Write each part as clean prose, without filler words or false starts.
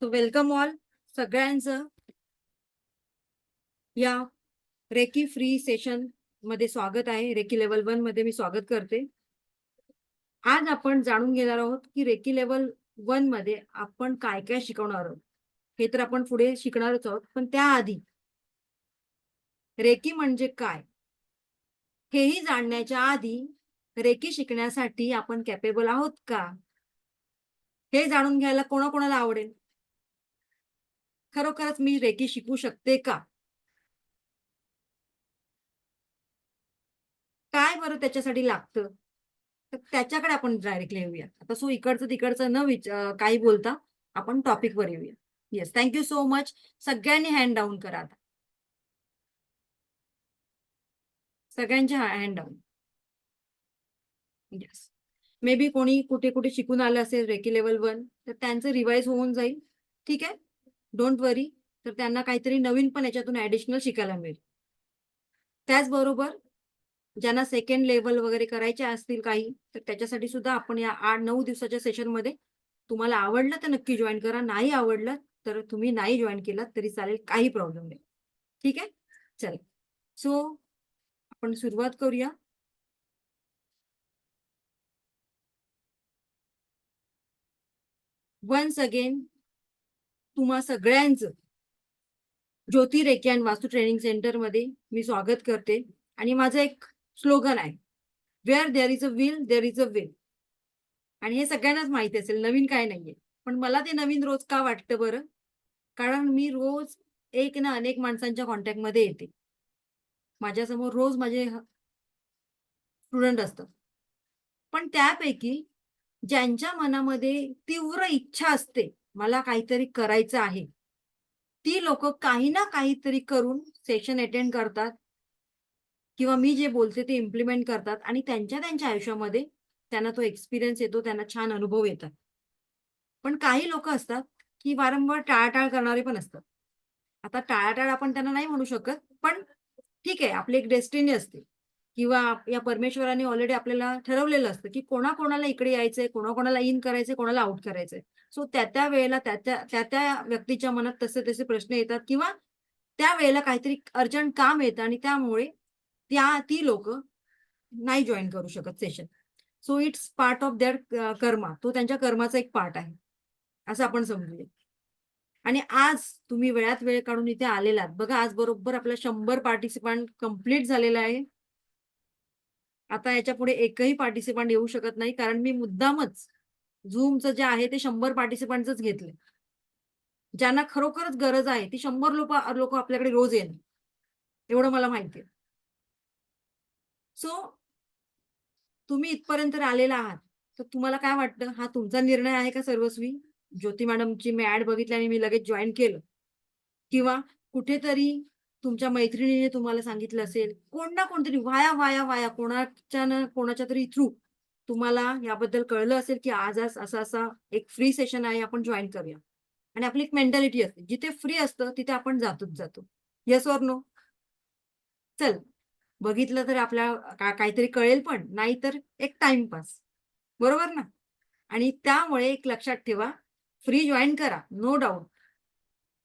So welcome all सगळ्यांचं या recce free session मध्ये स्वागत आहे. रेकी लेवल 1 मध्ये मी स्वागत करते. आज आपण जाणून घेणार आहोत की रेकी लेवल 1 मध्ये आपण काय काय शिकवणार आहोत. हे तर आपण पुढे शिकणारच आहोत, पण त्याआधी रेकी म्हणजे काय हेही जाणण्याच्या आधी रेकी शिकण्यासाठी आपण कॅपेबल आहोत का, हे जाणून घ्यायला कोणाकोणाला आवडेल? खरोखरच मी रेकी शिकू शकते का? काय बरं त्याच्यासाठी लागतं? तर त्याच्याकडे आपण डायरेक्टली येऊया. आता सो इकडचं तिकडचं न काही बोलता आपण टॉपिकवर येऊया. Yes, thank you so much. सगळ्यांनी हँड डाउन करा आता. सगळ्यांचे hand down. Yes. May be कोणी कुठे-कुठे शिकून आलं असेल रेकी लेव्हल 1 तर त्यांचं रिवाईज होऊन जाईल. ठीक आहे? डोंट वरी. तर त्यांना काहीतरी नवीन पण याच्यातून ॲडिशनल शिकायला मिळेल. त्याचबरोबर ज्यांना सेकंड लेव्हल वगैरे करायचे असतील काही, तर त्याच्यासाठी सुद्धा आपण या 8-9 दिवसाच्या सेशनमध्ये तुम्हाला आवडलं तर नक्की जॉइन करा. नाही आवडलं तर तुम्ही नाही जॉइन केलात तरी चालेल, काही प्रॉब्लेम नाही. ठीक आहे? चला. सो आपण सुरुवात करूया. वन्स अगेन तुम्हा सगळ्यांचं Jyoti reiki and Vastu training सेंटरमध्ये मी स्वागत करते आणि माझं एक स्लोगन आहे, where there is a will, there is a way. आणि हे सगळ्यांनाच माहिती असेल, नवीन काय नाहीये. पण मला ते नवीन रोज का वाटतं बरं? कारण मी रोज एक ना अनेक माणसांच्या कॉन्टॅक्टमध्ये येते. माझ्यासमोर रोज माझे स्टुडंट असतात. पण त्यापैकी ज्यांच्या मनामध्ये तीव्र इच्छा असते, मला काहीतरी करायचं आहे, ती लोकं काही ना काहीतरी करून सेशन अटेंड करतात किंवा मी जे बोलते ते इम्प्लिमेंट करतात आणि त्यांच्या आयुष्यामध्ये त्यांना तो एक्सपिरियन्स येतो, त्यांना छान अनुभव येतात. पण काही लोकं असतात, की वारंवार टाळाटाळ करणारे पण असतात. आता टाळाटाळ आपण त्यांना नाही म्हणू शकत, पण ठीक आहे, आपली एक डेस्टिनी असते किंवा या परमेश्वराने ऑलरेडी आपल्याला ठरवलेलं असतं, की कोणाकोणाला इकडे यायचंय, कोणाकोणाला इन करायचंय, कोणाला आउट करायचंय. सो त्या-त्या वेळेला त्या-त्या व्यक्तीच्या मनात तसे-तसे प्रश्न येतात किंवा त्यावेळेला काहीतरी अर्जंट काम येतं आणि त्यामुळे ती लोकं नाही जॉइन करू शकत session. So it's part of their karma. तो त्यांच्या कर्माचा एक पार्ट आहे, असं आपण समजूया. आणि आज तुम्ही वेळात वेळ काढून इथे आलेलात. बघा आज बरोबर आपला 100 पार्टिसिपंट कंप्लीट झालेला आहे. आता याच्यापुढे एकही पार्टिसिपंट येऊ शकत नाही, कारण मी मुद्दामच Zoomचं जे आहे ते 100 पार्टिसिपंट्सच घेतले. ज्यांना खरोखरच गरज आहे, ती 100 लोकं आपल्याकडे रोज येणार. एवढं मला माहिती आहे. सो तुम्ही इथपर्यंत आलेला आहात. तर तुम्हाला काय वाटतं? हा तुमचा निर्णय आहे का सर्वस्वी? ज्योती मॅडमची मी ॲड बघितली आणि मी लगेच जॉइन केलं. किंवा कुठेतरी तुमच्या मैत्रिणीने तुम्हाला सांगितलं असेल, कोण ना कोणतरी वाया कोणाच्या ना कोणाच्या तरी थ्रू तुम्हाला याबद्दल कळलं असेल, की आज असा-असा एक फ्री सेशन आहे, आपण जॉइन करूया. आणि आपली एक मेंटॅलिटी असते, जिथे फ्री असतं तिथे आपण जातोच जातो. Yes or no? चल, बघितलं तर आपल्याला काहीतरी कळेल पण, नाहीतर एक टाईमपास. बरोबर ना? आणि त्यामुळे एक लक्षात ठेवा, फ्री जॉइन करा, नो डाउट.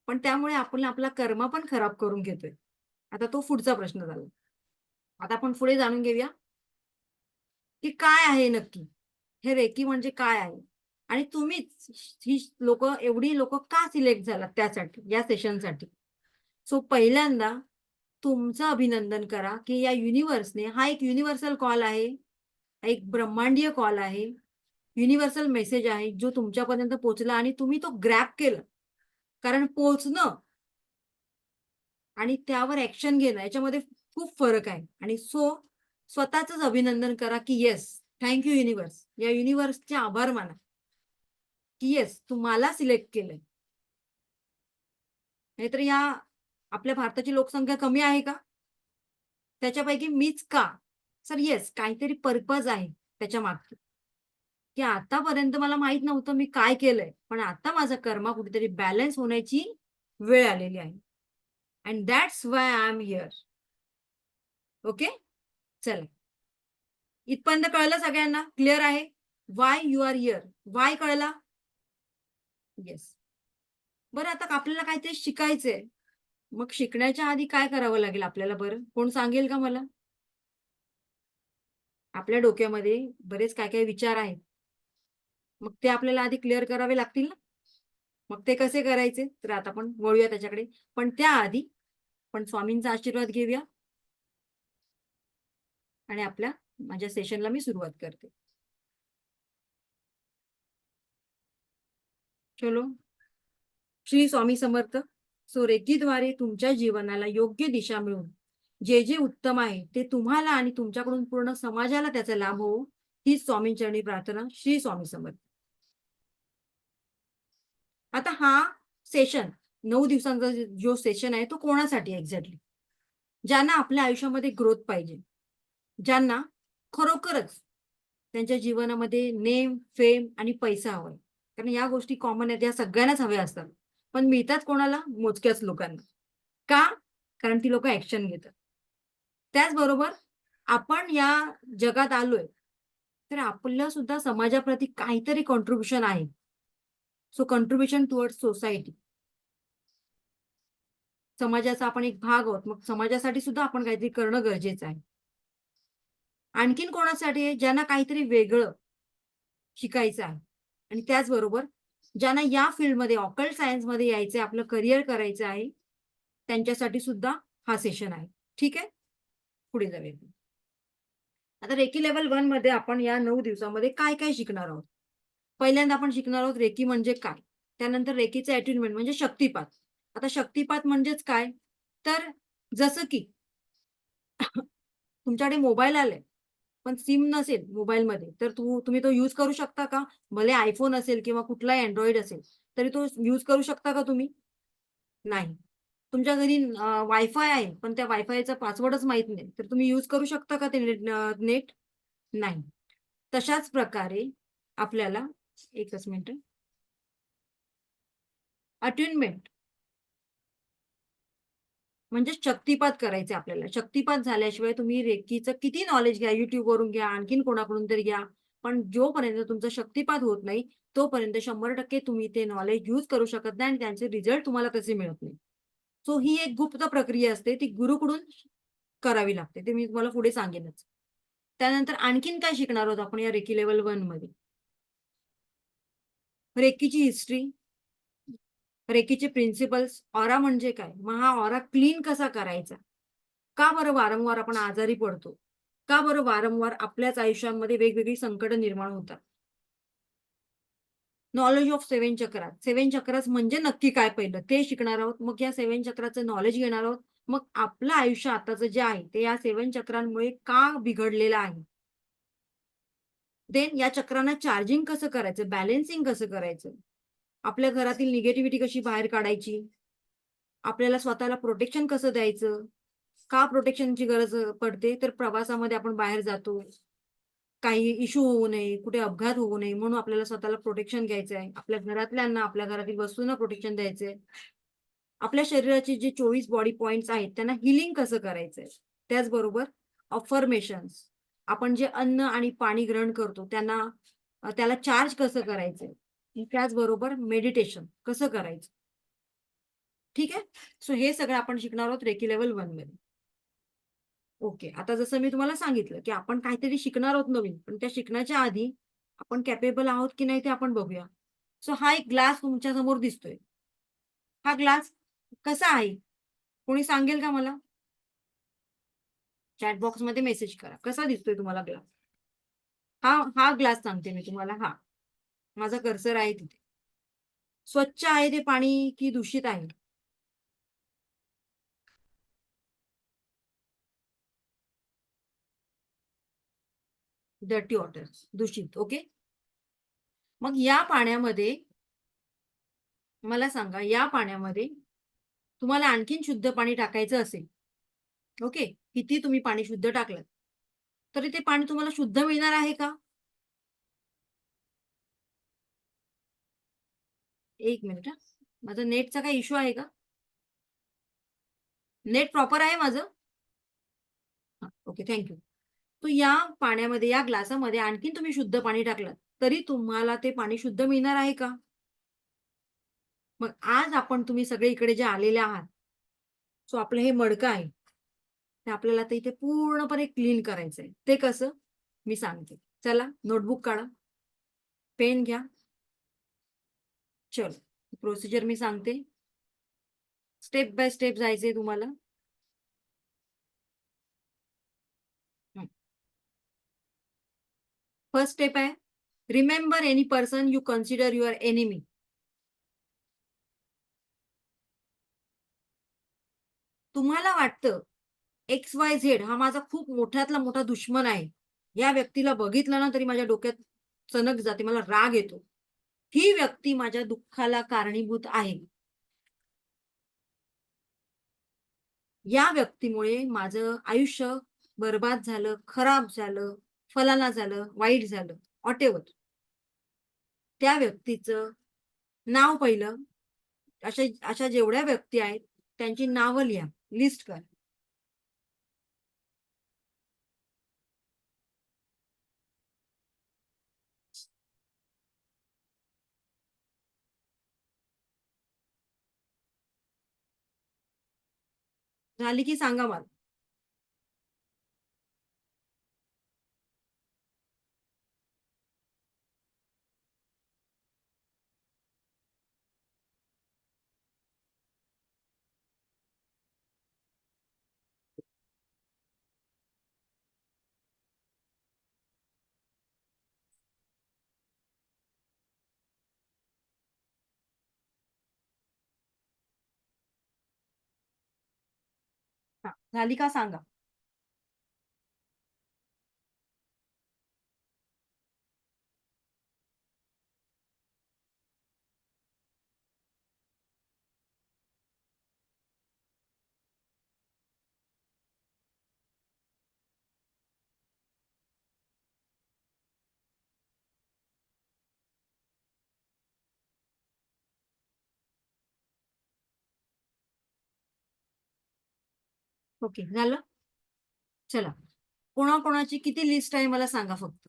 पण त्यामुळे आपण आपला कर्म पण खराब करून घेतोय. आता तो पुढचा प्रश्न झाला. आता आपण पुढे जाणून घेऊया, की काय आहे नक्की? हे रेकी म्हणजे काय आहे? आणि तुम्हीच ही एवढी लोकं का सिलेक्ट झालात त्यासाठी, या सेशनसाठी? सो पहिल्यांदा तुमचं अभिनंदन करा, की या युनिव्हर्सने हा एक युनिव्हर्सल कॉल आहे, एक ब्रह्मांडीय कॉल आहे, युनिव्हर्सल मेसेज आहे, जो तुमच्यापर्यंत पोहोचला आणि तुम्ही तो ग्रॅब केलं. कारण पोहोचणं आणि त्यावर ॲक्शन घेणं याच्यामध्ये खूप फरक आहे. आणि सो स्वतःचंच अभिनंदन करा, की येस, थँक यू युनिव्हर्स. या युनिव्हर्सचे आभार माना, की येस, तू मला सिलेक्ट केलंय. नाहीतर या आपल्या भारताची लोकसंख्या कमी आहे का? त्याच्यापैकी मीच का? तर येस, काहीतरी पर्पज आहे त्याच्यामागे, की आतापर्यंत मला माहीत नव्हतं मी काय केलंय. पण आता माझा कर्मा कुठेतरी बॅलन्स होण्याची वेळ आलेली आहे. And that's why I am here. Okay? चला. इथपर्यंत कळलं सगळ्यांना? क्लिअर आहे? Why you are here? Why कळला? येस. बरं, आता आपल्याला काहीतरी शिकायचंय. मग शिकण्याच्या आधी काय करावं लागेल आपल्याला बरं? कोण सांगेल का मला? आपल्या डोक्यामध्ये बरेच काय-काय विचार आहेत. मग ते आपल्याला आधी क्लिअर करावे लागतील ना? मग ते कसे करायचे? तर आता आपण वळूया त्याच्याकडे. पण त्याआधी आपण स्वामींचा आशीर्वाद घेऊया आणि माझ्या सेशनला मी सुरुवात करते. चलो. श्री स्वामी समर्थ. सो रेकीद्वारे तुमच्या जीवनाला योग्य दिशा मिळून जे जे उत्तम आहे ते तुम्हाला आणि तुमच्याकडून पूर्ण समाजाला त्याचा लाभ हो, हीच स्वामींचरणी प्रार्थना. श्री स्वामी समर्थ. आता हा सेशन 9 दिवसांचा जो सेशन आहे तो कोणासाठी एक्झॅक्टली? ज्यांना आपल्या आयुष्यामध्ये ग्रोथ पाहिजे. ज्यांना खरोखरच त्यांच्या जीवनामध्ये नेम, फेम आणि पैसा हवाय. कारण या गोष्टी कॉमन आहेत, या सगळ्यांनाच हव्या असतात. पण मिळतात कोणाला? मोजक्याच लोकांना. का? कारण ती लोकं ॲक्शन घेतात. त्याचबरोबर आपण या जगात आलोय, तर आपलं सुद्धा समाजाप्रती काहीतरी कॉन्ट्रिब्युशन आहे. So contribution towards society. समाजाचा आपण एक भाग आहोत. मग समाजासाठी सुद्धा आपण काहीतरी करणं गरजेचं आहे. आणखीन कोणासाठी आहे? ज्यांना काहीतरी वेगळं शिकायचं आहे आणि त्याचबरोबर ज्यांना या फील्डमध्ये ऑकल्ट सायन्समध्ये यायचंय, आपलं करियर करायचं आहे, त्यांच्यासाठी सुद्धा हा सेशन आहे. ठीक आहे? पुढे जाऊया. आता रेकी लेव्हल 1 मध्ये आपण या 9 दिवसामध्ये काय-काय शिकणार आहोत? पहिल्यांदा आपण शिकणार आहोत रेकी म्हणजे काय? त्यानंतर रेकीचं अट्यूनमेंट म्हणजे शक्तिपात. आता शक्तिपात म्हणजेच काय? तर जसं की तुमच्याकडे मोबाईल आलाय, पण सिम नसेल मोबाईलमध्ये, तर तुम्ही तो यूज करू शकता का? भले iPhone असेल किंवा कुठलाही Android असेल, तरी तो यूज करू शकता का तुम्ही? नाही. तुमच्या घरी वायफाय आहे, पण त्या वायफायचा पासवर्डच माहीत नाही, तर तुम्ही यूज करू शकता का ते नेट? नाही. तशाच प्रकारे आपल्याला एकच मिनिट. अट्यूनमेंट म्हणजे शक्तिपात करायचे आपल्याला. शक्तिपात झाल्याशिवाय तुम्ही रेकीचं किती नॉलेज घ्या, YouTubeवरून घ्या, आणखीन कोणाकडून तरी घ्या. पण जोपर्यंत तुमचा शक्तिपात होत नाही, तोपर्यंत 100% तुम्ही ते नॉलेज यूज करू शकत नाही आणि त्यांचे रिझल्ट तुम्हाला तसे मिळत नाही. सो ही एक गुप्त प्रक्रिया असते. ती गुरूकडून करावी लागते. ते मी तुम्हाला पुढे सांगेनच. त्यानंतर आणखीन काय शिकणार आहोत आपण या रेकी लेव्हल 1 मध्ये? रेकीची हिस्ट्री, रेकीचे प्रिन्सिपल्स, ऑरा म्हणजे काय? मग हा ऑरा क्लीन कसा करायचा? का बरं वारंवार आपण आजारी पडतो? का बरं वारंवार आपल्याच आयुष्यामध्ये वेगवेगळी संकटं निर्माण होतात? Knowledge of 7 chakras. 7 चक्रास म्हणजे नक्की काय पहिलं ते शिकणार आहोत. मग या 7 चक्राचं नॉलेज घेणार आहोत. मग आपलं आयुष्य आताचं जे आहे ते या 7 चक्रांमुळे का बिघडलेलं आहे? देन या चक्रांना चार्जिंग कसं करायचं? बॅलन्सिंग कसं करायचं? आपल्या घरातील निगेटिव्हिटी कशी बाहेर काढायची? आपल्याला स्वतःला प्रोटेक्शन कसं द्यायचं? का प्रोटेक्शनची गरज पडते? तर प्रवासामध्ये आपण बाहेर जातो. काही इश्यू होऊ नये, कुठे अपघात होऊ नये म्हणून आपल्याला स्वतःला प्रोटेक्शन घ्यायचं आहे. आपल्या घरातल्यांना, आपल्या घरातील वस्तूंना प्रोटेक्शन द्यायचंय. आपल्या शरीराचे जे 24 बॉडी पॉइंट्स आहेत, त्यांना हीलिंग कसं करायचंय. त्याचबरोबर अफर्मेशन्स, आपण जे अन्न आणि पाणी ग्रहण करतो त्याला चार्ज कसं करायचंय. त्याचबरोबर मेडिटेशन कसं करायचं. ठीक आहे? सो हे सगळं आपण शिकणार आहोत रेकी लेव्हल 1 मध्ये. ओके. आता जसं मी तुम्हाला सांगितलं, की आपण काहीतरी शिकणार आहोत नवीन, पण त्या शिकण्याच्या आधी आपण कॅपेबल आहोत की नाही ते आपण बघूया. सो हा एक ग्लास तुमच्या समोर दिसतोय. हा ग्लास कसा आहे? कोणी सांगेल का मला? चॅट बॉक्समध्ये मेसेज करा. कसा दिसतोय तुम्हाला ग्लास? हा हा ग्लास सांगते मी तुम्हाला हा. माझा कर्सर आहे तिथे. स्वच्छ आहे ते पाणी की दूषित आहे? डर्टी वॉटर, दूषित. ओके. मग या पाण्यामध्ये मला सांगा, या पाण्यामध्ये तुम्हाला आणखीन शुद्ध पाणी टाकायचं असेल, ओके. किती तुम्ही पाणी शुद्ध टाकलंत, तरी ते पाणी तुम्हाला शुद्ध मिळणार आहे का? 1 मिनिट हां. माझं नेटचा काही इश्यू आहे का? नेट प्रॉपर आहे माझं? हां, ओके. Thank you. तर या पाण्यामध्ये, या ग्लासामध्ये आणखीन तुम्ही शुद्ध पाणी टाकलं, तरी तुम्हाला ते पाणी शुद्ध मिळणार आहे का? मग आज आपण तुम्ही सगळे इकडे जे आलेले आहात, सो आपलं हे मडकं आहे, ते आपल्याला आता इथे पूर्णपणे क्लीन करायचंय. ते कसं? मी सांगते. चला नोटबुक काढा, पेन घ्या. चलो, प्रोसिजर मी सांगते. स्टेप बाय स्टेप जायचंय तुम्हाला. फर्स्ट स्टेप आहे, remember any person you consider your enemy. तुम्हाला वाटतं XYZ हा माझा खूप मोठ्यातला मोठा दुश्मन आहे. या व्यक्तीला बघितलं ना तरी माझ्या डोक्यात चणक जाते, मला राग येतो. ही व्यक्ती माझ्या दुःखाला कारणीभूत आहे. या व्यक्तीमुळे माझं आयुष्य बरबाद झालं, खराब झालं, फलाना झालं, वाईट झालं, व्हॉटएव्हर. त्या व्यक्तीचं नाव पहिलं, अशा अशा जेवढ्या व्यक्ती आहेत त्यांची नावं लिहा, लिस्ट करा. झाली की सांगा मला. हां, झाली का सांगा? ओके, झालं? चला. कोणाकोणाची किती लिस्ट आहे मला सांगा फक्त.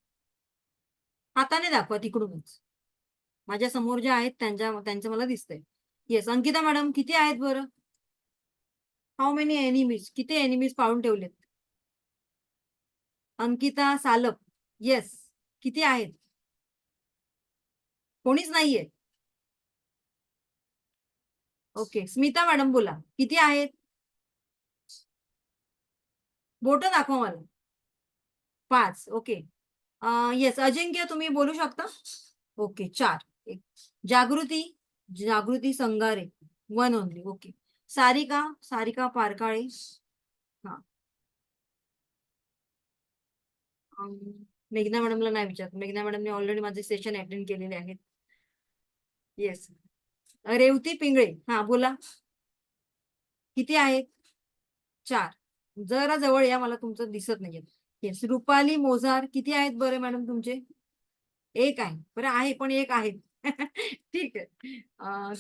हाताने दाखवा तिकडूनच. माझ्या समोर जे आहेत त्यांचं मला दिसतंय. येस, अंकिता मॅडम किती आहेत बरं? How many enemies? किती एनिमीज पाळून ठेवलेत? अंकिता सालप. येस. किती आहेत? कोणीच नाहीये. ओके. स्मिता मॅडम बोला. किती आहेत? बोटं दाखवा मला. 5. ओके. येस, अजिंक्य तुम्ही बोलू शकता? ओके, 4. एक. जागृती, जागृती संगारे. 1 ओन्ली. ओके. सारिका, सारिका पारकाळे. हां. अं, मेघना मॅडमला नाही विचारत. मेघना मॅडमने ऑलरेडी माझे सेशन अटेंड केलेले आहेत. येस. रेवती पिंगळे. हां, बोला. किती आहेत? 4. जरा जवळ या, मला तुमचं दिसत नाहीये. येस. रुपाली मोझार किती आहेत बरं मॅडम तुमचे? 1 आहे. बरं आहे, पण 1 आहे. ठीक आहे.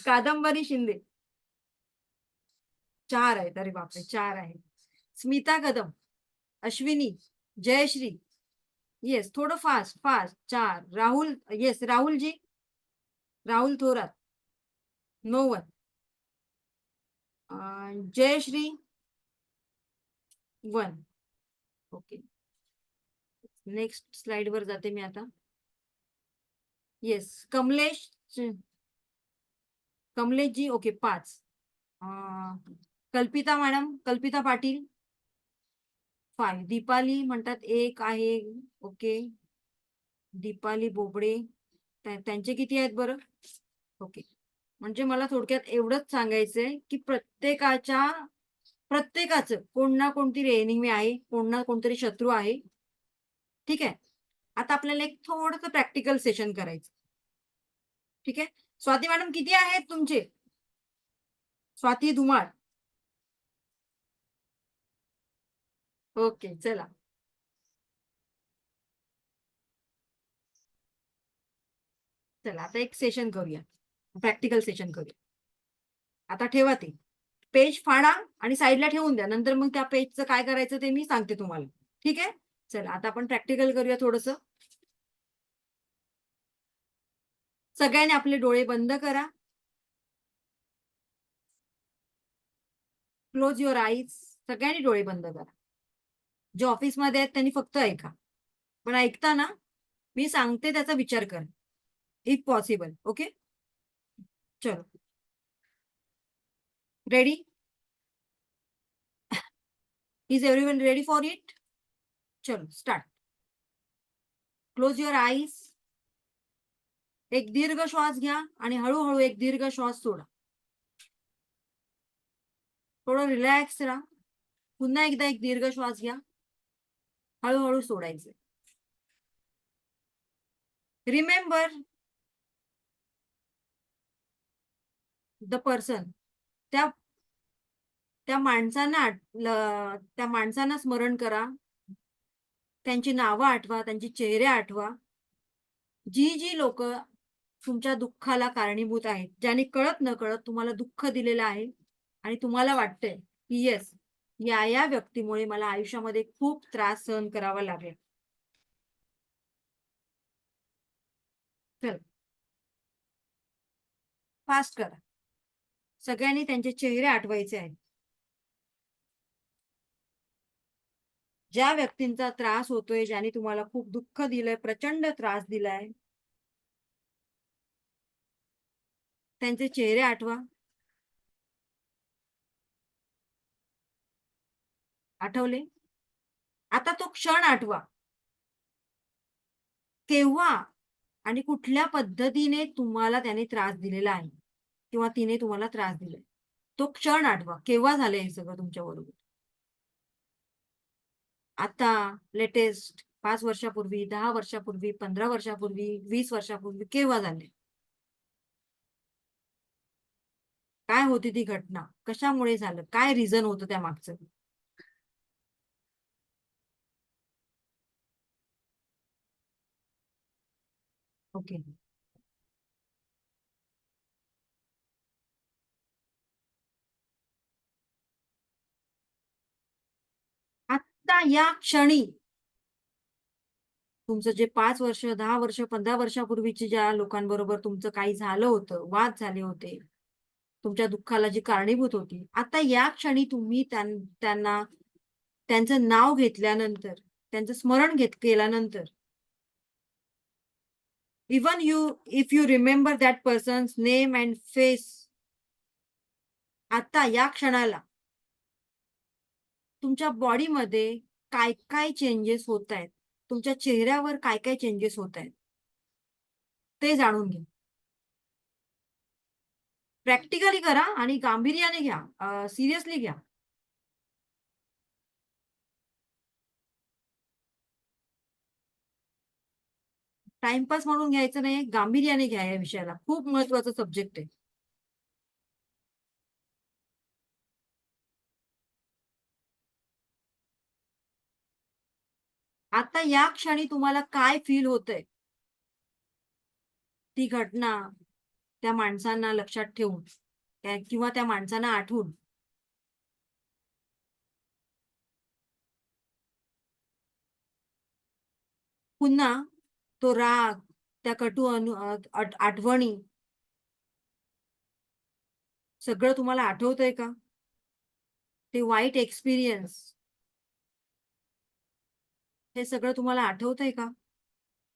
कादंबरी शिंदे. 4 आहेत. अरे बापरे! 4 आहेत. स्मिता कदम, अश्विनी, जयश्री. येस, थोडं fast, fast. 4. Rahul, yes, Rahulji, Rahul Thorat. No one. Jayashree, 1. Okay. Next स्लाइडवर जाते मी आता. Yes, Kamlesh, Kamleshji. Okay, 5. Kalpita madam, कल्पिता पाटील, 5. दीपाली म्हणतात 1 आहे. ओके. दीपाली बोबडे, त्यांचे किती आहेत बरं? ओके. म्हणजे मला थोडक्यात एवढंच सांगायचंय, की प्रत्येकाचं कोण ना कोणतरी एनिमी आहे, कोण ना कोणतरी शत्रू आहे. ठीक आहे. आता आपल्याला एक थोडंसं प्रॅक्टिकल सेशन करायचं. ठीक आहे. स्वाती मॅडम किती आहेत तुमचे? स्वाती धुमाळ. ओके, चला. चला आता एक सेशन करूया. प्रॅक्टिकल सेशन करूया. आता ठेवा ते. पेज फाडा आणि साईडला ठेवून द्या. नंतर मग त्या पेजचं काय करायचं ते मी सांगते तुम्हाला. ठीक आहे? चला आता आपण प्रॅक्टिकल करूया थोडंसं. सगळ्यांनी आपले डोळे बंद करा. Close your eyes. सगळ्यांनी डोळे बंद करा. जे ऑफिसमध्ये आहेत त्यांनी फक्त ऐका, पण ऐकताना मी सांगते त्याचा विचार कर, इफ पॉसिबल. ओके, चलो. Ready? Is everyone ready for it? चलो स्टार्ट. Close your eyes. एक दीर्घ श्वास घ्या आणि हळूहळू एक दीर्घ श्वास सोडा. थोडं रिलॅक्स राहा. पुन्हा एकदा एक दीर्घ श्वास घ्या, हळूहळू सोडायचे. Remember the person. त्या त्या माणसांना स्मरण करा. त्यांची नावं आठवा, त्यांची चेहरे आठवा. जी जी लोक तुमच्या दुःखाला कारणीभूत आहेत, ज्यांनी कळत न कळत तुम्हाला दुःख दिलेलं आहे आणि तुम्हाला वाटतंय की येस, या व्यक्तीमुळे मला आयुष्यामध्ये खूप त्रास सहन करावा लागेल. चल फास्ट करा. सगळ्यांनी त्यांचे चेहरे आठवायचे आहेत. ज्या व्यक्तींचा त्रास होतोय, ज्यांनी तुम्हाला खूप दुःख दिलंय, प्रचंड त्रास दिलाय, त्यांचे चेहरे आठवा. आठवले? आता तो क्षण आठवा. केव्हा आणि कुठल्या पद्धतीने तुम्हाला त्याने त्रास दिलेला आहे किंवा तिने तुम्हाला त्रास दिलाय. तो क्षण आठवा. केव्हा झालंय हे सगळं तुमच्या बरोबर? आता, लेटेस्ट, 5 वर्षापूर्वी, 10 वर्षापूर्वी, 15 वर्षापूर्वी, 20 वर्षापूर्वी, केव्हा झाले? काय होती ती घटना? कशामुळे झालं? काय रिझन होतं त्या मागचं? ओके. आत्ता या क्षणी तुमचं जे 5 वर्ष, 10 वर्ष, 15 वर्षापूर्वीची ज्या लोकांबरोबर तुमचं काही झालं होतं, वाद झाले होते, तुमच्या दुःखाला जी कारणीभूत होती, आता या क्षणी तुम्ही त्यांना त्यांचं नाव घेतल्यानंतर, त्यांचं स्मरण केल्यानंतर, even if you remember that persons name and face, आता या क्षणाला तुमच्या बॉडीमध्ये काय काय चेंजेस होत आहेत, तुमच्या चेहऱ्यावर काय काय चेंजेस होत आहेत, ते जाणून घ्या. प्रॅक्टिकली करा आणि गांभीर्याने घ्या, सिरियसली घ्या. टाइमपास म्हणून घ्यायचं नाही, गांभीर्याने घ्या या विषयाला. खूप महत्वाचा सब्जेक्ट आहे. आता या क्षणी तुम्हाला काय फील होतंय, ती घटना त्या माणसांना लक्षात ठेवून किंवा त्या माणसांना आठवून पुन्हा तो राग, त्या कटू आठवणी सगळं तुम्हाला आठवतंय का? ते वाईट एक्सपिरियन्स, हे सगळं तुम्हाला आठवतंय का?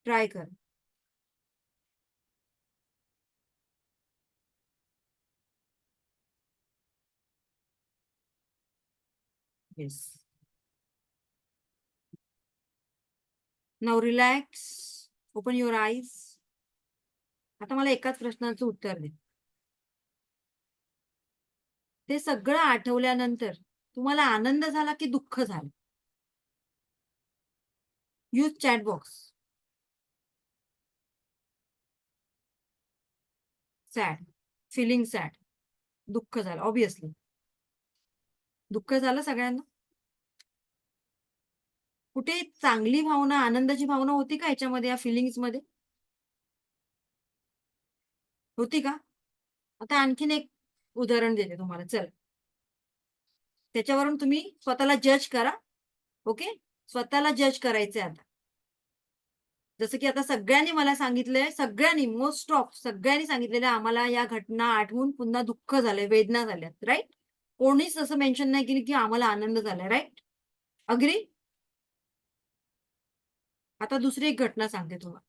ट्राय कर. Yes. Now relax. Open your eyes. आता मला एकाच प्रश्नाचं उत्तर दे. ते सगळं आठवल्यानंतर तुम्हाला आनंद झाला की दुःख झालं? Use chat box. Sad. Feeling sad. दुःख झालं ऑब्विसली. दुःख झालं सगळ्यांना. कुठे चांगली भावना, आनंदाची भावना होती का ह्याच्यामध्ये, या फिलिंग्स मध्ये? होती का? आता आणखीन एक उदाहरण देते तुम्हाला. चल, त्याच्यावरून तुम्ही स्वतःला जज करा. ओके, स्वतःला जज करायचंय आता. जसं की आता सगळ्यांनी मला सांगितलंय, सगळ्यांनी, मोस्ट ऑफ सगळ्यांनी सांगितलेलं आम्हाला या घटना आठवून पुन्हा दुःख झालंय, वेदना झाल्यात, राईट? कोणीच असं मेन्शन नाही केली की आम्हाला आनंद झाला. राईट? अग्री? आता दुसरी एक घटना सांगते तुम्हाला.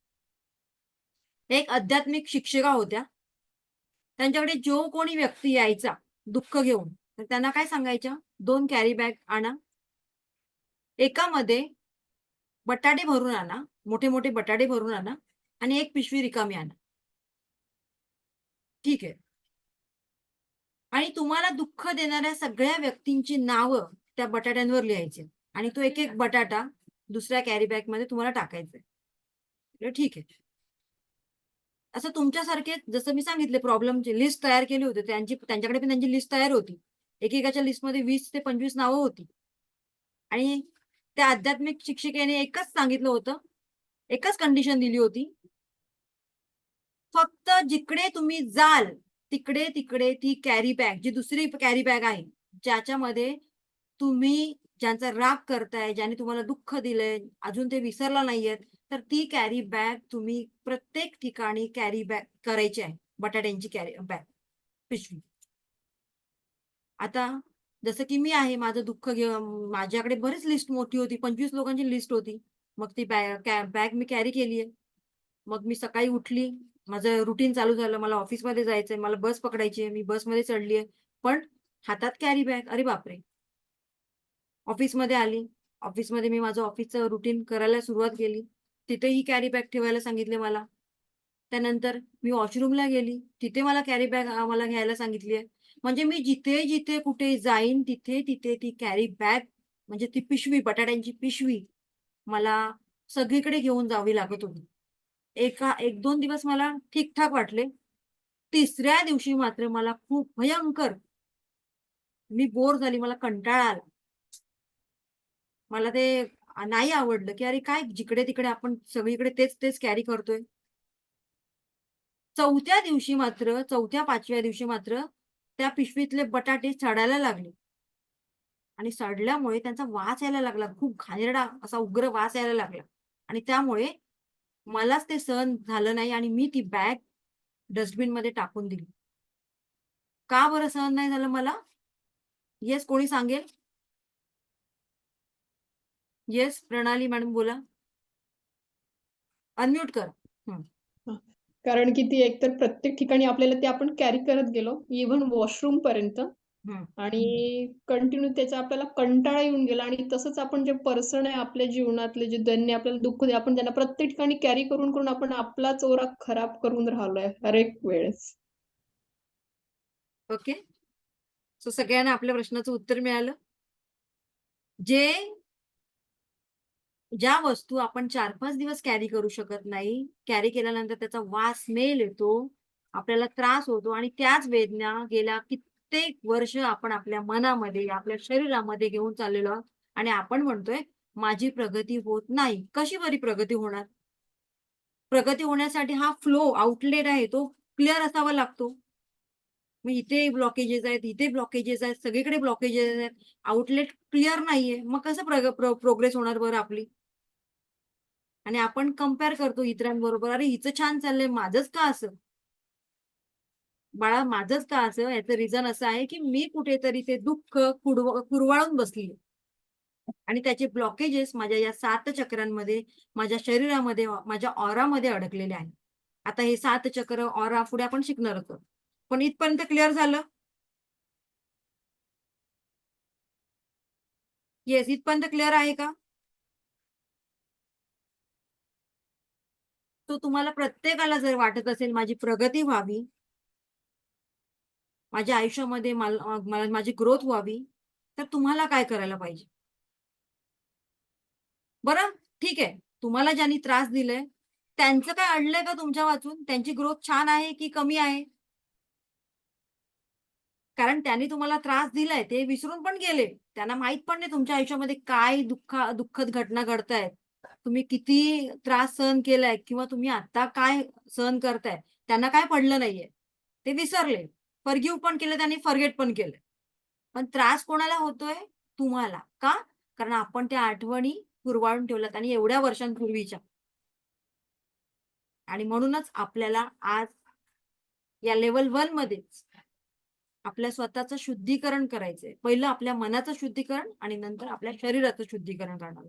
एक आध्यात्मिक शिक्षिका होत्या. त्यांच्याकडे जो कोणी व्यक्ती यायचा दुःख घेऊन, तर त्यांना काय सांगायच्या, 2 कॅरी बॅग आणा. एकामध्ये बटाटे भरून आणा, मोठे-मोठे बटाटे भरून आणा आणि एक पिशवी रिकामी आणा. ठीक आहे. आणि तुम्हाला दुःख देणाऱ्या सगळ्या व्यक्तींची नावं त्या बटाट्यांवर लिहायची आणि तो एक-एक बटाटा दुसऱ्या कॅरी बॅगमध्ये तुम्हाला टाकायचा आहे. म्हटलं ठीक आहे. असं तुमच्यासारखे जसं मी सांगितले प्रॉब्लेमची लिस्ट तयार केली होती. त्यांच्याकडे पण त्यांची लिस्ट तयार होती. एकेकाच्या लिस्टमध्ये 20 ते 25 नावं होती. आणि त्या आध्यात्मिक शिक्षिकेने एकच सांगितलं होतं, एकच कंडिशन दिली होती. फक्त जिकडे तुम्ही जाल, तिकडे ती कॅरी बॅग, जी दुसरी कॅरी बॅग आहे, ज्याच्यामध्ये तुम्ही ज्यांचा राग करताय, ज्याने तुम्हाला दुःख दिलंय, अजून ते विसरला नाहीयेत, तर ती कॅरी बॅग तुम्ही प्रत्येक ठिकाणी कॅरी बॅग करायची आहे. बटाट्यांची कॅरी बॅग, पिशवी. आता जसं की मी आहे, माझं दुःख माझ्याकडे बरीच लिस्ट मोठी होती. 25 लोकांची लिस्ट होती. मग ती बॅग मी कॅरी केली आहे. मग मी सकाळी उठली. माझं रुटीन चालू झालं. मला ऑफिसमध्ये जायचंय. मला बस पकडायची आहे. मी बसमध्ये चढली आहे. पण हातात कॅरी बॅग. अरे बापरे! ऑफिसमध्ये आली. ऑफिसमध्ये मी माझं ऑफिसचं रुटीन करायला सुरुवात केली. तिथेही कॅरी बॅग ठेवायला सांगितले मला. त्यानंतर मी वॉशरूमला गेली. तिथे मला कॅरी बॅग मला घ्यायला सांगितली आहे. म्हणजे मी जिथे-जिथे कुठे जाईन तिथे-तिथे ती कॅरी बॅग म्हणजे ती पिशवी, बटाट्यांची पिशवी मला सगळीकडे घेऊन जावी लागत होती. 1-2 दिवस मला ठीक-ठाक वाटले. तिसऱ्या दिवशी मात्र मला खूप भयंकर मी बोर झाली. मला कंटाळा आला. मला ते नाही आवडलं, की अरे काय जिकडे-तिकडे आपण सगळीकडे तेच-तेच कॅरी करतोय. 4थ्या-5व्या दिवशी मात्र त्या पिशवीतले बटाटे सडायला लागले आणि सडल्यामुळे त्यांचा वास यायला लागला. खूप घाणेरडा असा उग्र वास यायला लागला आणि त्यामुळे मलाच ते सहन झालं नाही आणि मी ती बॅग डस्टबिनमध्ये टाकून दिली. का बरं सहन नाही झालं मला? येस, कोणी सांगेल? येस, प्रणाली मॅडम बोला. अनम्यूट करा. हं, हां. कारण की ती एकतर प्रत्येक ठिकाणी आपल्याला ते आपण कॅरी करत गेलो, इव्हन वॉशरूमपर्यंत हं. आणि कंटिन्यू त्याचा आपल्याला कंटाळा येऊन गेला आणि तसंच आपण जे पर्सन आहे आपल्या जीवनातले जे दैन्य आपल्याला दुःख दे आपण त्यांना प्रत्येक ठिकाणी कॅरी करून आपण आपलाच ओरा खराब करून राहिलोय हर एक वेळेस. ओके. सो सगळ्यांना आपल्या प्रश्नाचं उत्तर मिळालं. जे ज्या वस्तू आपण 4-5 दिवस कॅरी करू शकत नाही, कॅरी केल्यानंतर त्याचा वास, स्मेल येतो, आपल्याला त्रास होतो आणि त्याच वेदना गेल्या कित्येक वर्ष आपण आपल्या मनामध्ये, आपल्या शरीरामध्ये घेऊन चाललेलो आहोत आणि आपण म्हणतोय, माझी प्रगती होत नाही. कशी बरी प्रगती होणार? प्रगती होण्यासाठी हा फ्लो, आउटलेट आहे तो क्लिअर असावा लागतो. मग इथे ब्लॉकेजेस आहेत, इथे ब्लॉकेजेस आहेत, सगळीकडे ब्लॉकेजेस आहेत. आउटलेट क्लिअर नाहीये. मग कसं प्रोग्रेस होणार बरं आपली? आणि आपण कंपेअर करतो इतरांबरोबर. अरे हिचं छान चाललंय, माझंच का असं? बाळा माझंच का असं? याचं रिझन असं आहे, की मी कुठेतरी ते दुःख कुरवाळून बसली आणि त्याचे ब्लॉकेजेस माझ्या या 7 चक्रांमध्ये, माझ्या शरीरामध्ये, माझ्या ऑरामध्ये अडकलेले आहेत. आता हे 7 चक्र, ऑरा पुढे आपण शिकणार आहोत. पण इथपर्यंत क्लिअर झालं? येस, इथपर्यंत क्लिअर आहे का? तो तुम्हाला प्रत्येकाला जर वाटत असेल माझी प्रगती व्हावी, माझ्या आयुष्यामध्ये मला माझी ग्रोथ व्हावी, तर तुम्हाला काय करायला पाहिजे? बरं, ठीक आहे. तुम्हाला ज्यांनी त्रास दिलाय, त्यांचं काय अडलंय का तुमच्या वाचून? त्यांची ग्रोथ छान आहे की कमी आहे? कारण त्यांनी तुम्हाला त्रास दिलाय, ते विसरून पण गेले. त्यांना माहीत पण नाही तुमच्या आयुष्यामध्ये काय दुःखद घटना घडतायत. तुम्ही किती त्रास सहन केलाय किंवा तुम्ही आता काय सहन करताय, त्यांना काय पडलं नाहीये. ते विसरले. फॉरगिव्ह पण केलं त्यांनी, फॉरगेट पण केलं. पण त्रास कोणाला होतोय? तुम्हाला. का? कारण आपण त्या आठवणी कुरवाळून ठेवल्यात आणि एवढ्या वर्षांपूर्वीच्या. आणि म्हणूनच आपल्याला आज या लेव्हल 1 मध्येच आपल्या स्वतःचं शुद्धीकरण करायचंय. पहिलं आपल्या मनाचं शुद्धीकरण आणि नंतर आपल्या शरीराचं शुद्धीकरण करणार.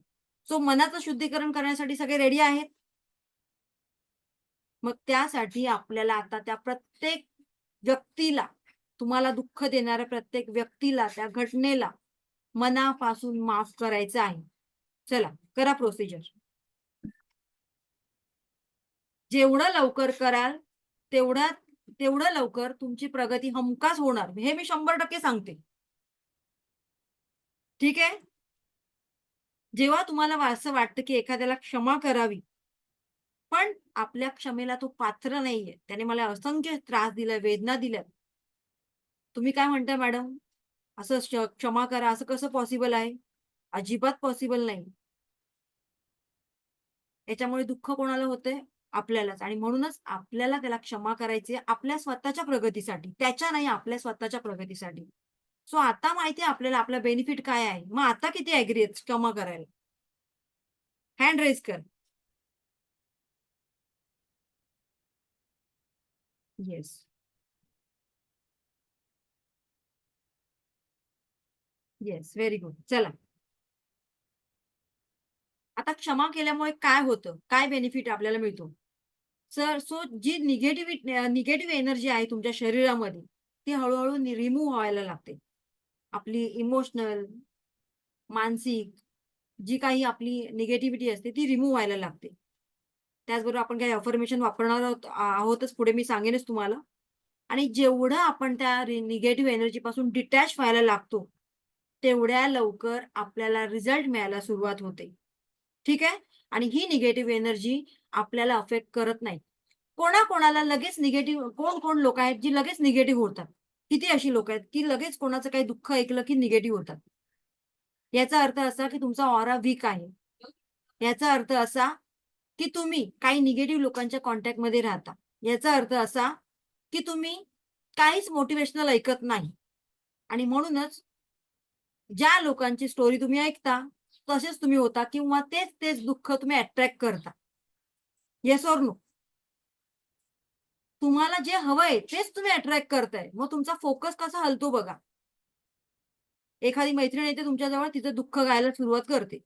सो मनाचं शुद्धीकरण करण्यासाठी सगळे रेडी आहेत? मग त्यासाठी आपल्याला आता त्या प्रत्येक व्यक्तीला, तुम्हाला दुःख देणाऱ्या प्रत्येक व्यक्तीला, त्या घटनेला मनापासून माफ करायचं आहे. चला करा प्रोसिजर. जेवढं लवकर कराल तेवढं लवकर तुमची प्रगती हमखास होणार. हे मी 100% सांगते. ठीक आहे? जेव्हा तुम्हाला असं वाटतं की एखाद्याला क्षमा करावी, पण आपल्या क्षमेला तो पात्र नाहीये. त्याने मला असंख्य त्रास दिलाय, वेदना दिल्यात. तुम्ही काय म्हणताय मॅडम? असं क्षमा करा, असं कसं पॉसिबल आहे? अजिबात पॉसिबल नाही. याच्यामुळे दुःख कोणाला होतंय? आपल्यालाच आणि म्हणूनच आपल्याला त्याला क्षमा करायची आहे आपल्या स्वतःच्या प्रगतीसाठी. त्याच्या नाही, आपल्या स्वतःच्या प्रगतीसाठी. सो आता माहिती आहे आपल्याला आपला बेनिफिट काय आहे. मग आता किती ॲग्री आहेत क्षमा करायला? हँड रेज कर. येस. येस. Very good. चला. आता क्षमा केल्यामुळे काय होतं? काय बेनिफिट आपल्याला मिळतो? सो जी निगेटिव्ह एनर्जी आहे तुमच्या शरीरामध्ये, ती हळू-हळू रिमूव्ह व्हायला लागते. आपली इमोशनल, मानसिक जी काही आपली निगेटिव्हिटी असते ती रिमूव्ह व्हायला लागते. त्याचबरोबर आपण काही अफर्मेशन वापरणार आहोतच पुढे मी सांगेनच तुम्हाला. आणि जेवढं आपण त्या निगेटिव्ह एनर्जीपासून डिटॅच व्हायला लागतो, तेवढ्या लवकर आपल्याला रिझल्ट मिळायला सुरुवात होते. ठीक आहे? आणि ही निगेटिव्ह एनर्जी आपल्याला अफेक्ट करत नाही. कोणाकोणाला लगेच निगेटिव्ह कोण-कोण लोकं आहेत जी लगेच निगेटिव्ह होतात? किती अशी लोकं आहेत, की लगेच कोणाचं काही दुःख ऐकलं की निगेटिव्ह होतात? याचा अर्थ असा की तुमचा ऑरा वीक आहे. याचा अर्थ असा की तुम्ही काही निगेटिव्ह लोकांच्या कॉन्टॅक्टमध्ये राहता. याचा अर्थ असा की तुम्ही काहीच मोटिव्हेशनल ऐकत नाही आणि म्हणूनच ज्या लोकांची स्टोरी तुम्ही ऐकता, तसेच तुम्ही होता किंवा तेच दुःख तुम्ही अट्रॅक्ट करता. Yes or no? तुम्हाला जे हवंय तेच तुम्ही अट्रॅक्ट करताय. मग तुमचा फोकस कसा हलतो बघा. एखादी मैत्रीण येते तुमच्याजवळ, तिचं दुःख गायला सुरुवात करते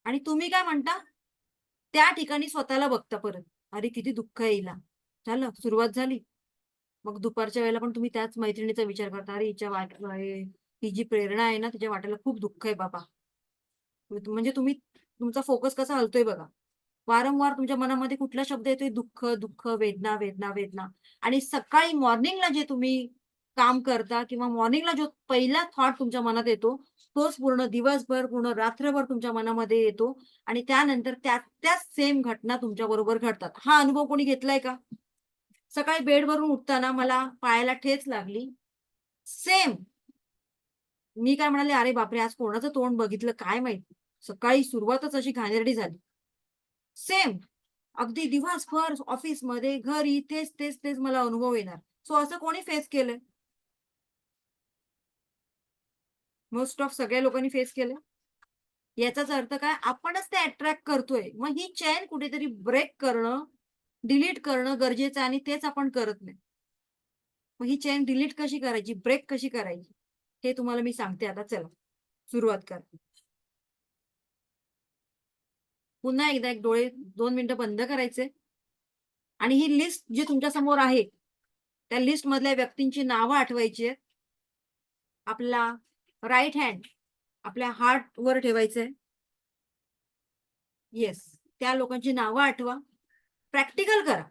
आणि तुम्ही काय म्हणता? त्या ठिकाणी स्वतःला बघता परत. अरे, किती दुःख आहे हिला. झालं, सुरुवात झाली. मग दुपारच्या वेळेला पण तुम्ही त्याच मैत्रिणीचा विचार करता. अरे, हिच्या ही जी प्रेरणा आहे ना, तिच्या वाट्याला खूप दुःख आहे बाबा. म्हणजे तुम्ही तुमचा फोकस कसा हलतोय बघा. वारंवार तुमच्या मनामध्ये कुठला शब्द येतोय? दुःख, दुःख, वेदना, वेदना, वेदना आणि सकाळी मॉर्निंगला जे तुम्ही काम करता किंवा मॉर्निंगला जो पहिला थॉट तुमच्या मनात येतो, तोच पूर्ण दिवसभर, पूर्ण रात्रभर तुमच्या मनामध्ये येतो आणि त्यानंतर त्याच सेम घटना तुमच्याबरोबर घडतात. हा अनुभव कोणी घेतलाय का? सकाळी बेडवरून उठताना मला पायाला ठेच लागली. सेम. मी काय म्हणाले, "अरे बापरे! आज कोणाचं तोंड बघितलं काय माहीत?" सकाळी सुरुवातच अशी घाणेरडी झाली. सेम. अगदी दिवसभर ऑफिसमध्ये, घरी तेच मला अनुभव येणार. सो असं कोणी फेस केलंय? मोस्ट ऑफ सगळ्या लोकांनी फेस केलंय. याचाच अर्थ काय? आपणच ते अट्रॅक्ट करतोय. मग ही चेन कुठेतरी ब्रेक करणं, डिलीट करणं गरजेचं आहे आणि तेच आपण करत नाही. मग ही चेन डिलीट कशी करायची? ब्रेक कशी करायची? हे तुम्हाला मी सांगते आता चला, सुरुवात करा. पुन्हा एकदा एक डोळे 2 मिनिटं बंद करायचे आणि ही लिस्ट जी तुमच्या समोर आहे, त्या लिस्टमधल्या व्यक्तींची नावं आठवायची आहेत. आपला राइट हँड आपल्या हार्टवर ठेवायचंय. येस. त्या लोकांची नावं आठवा. प्रॅक्टिकल करा.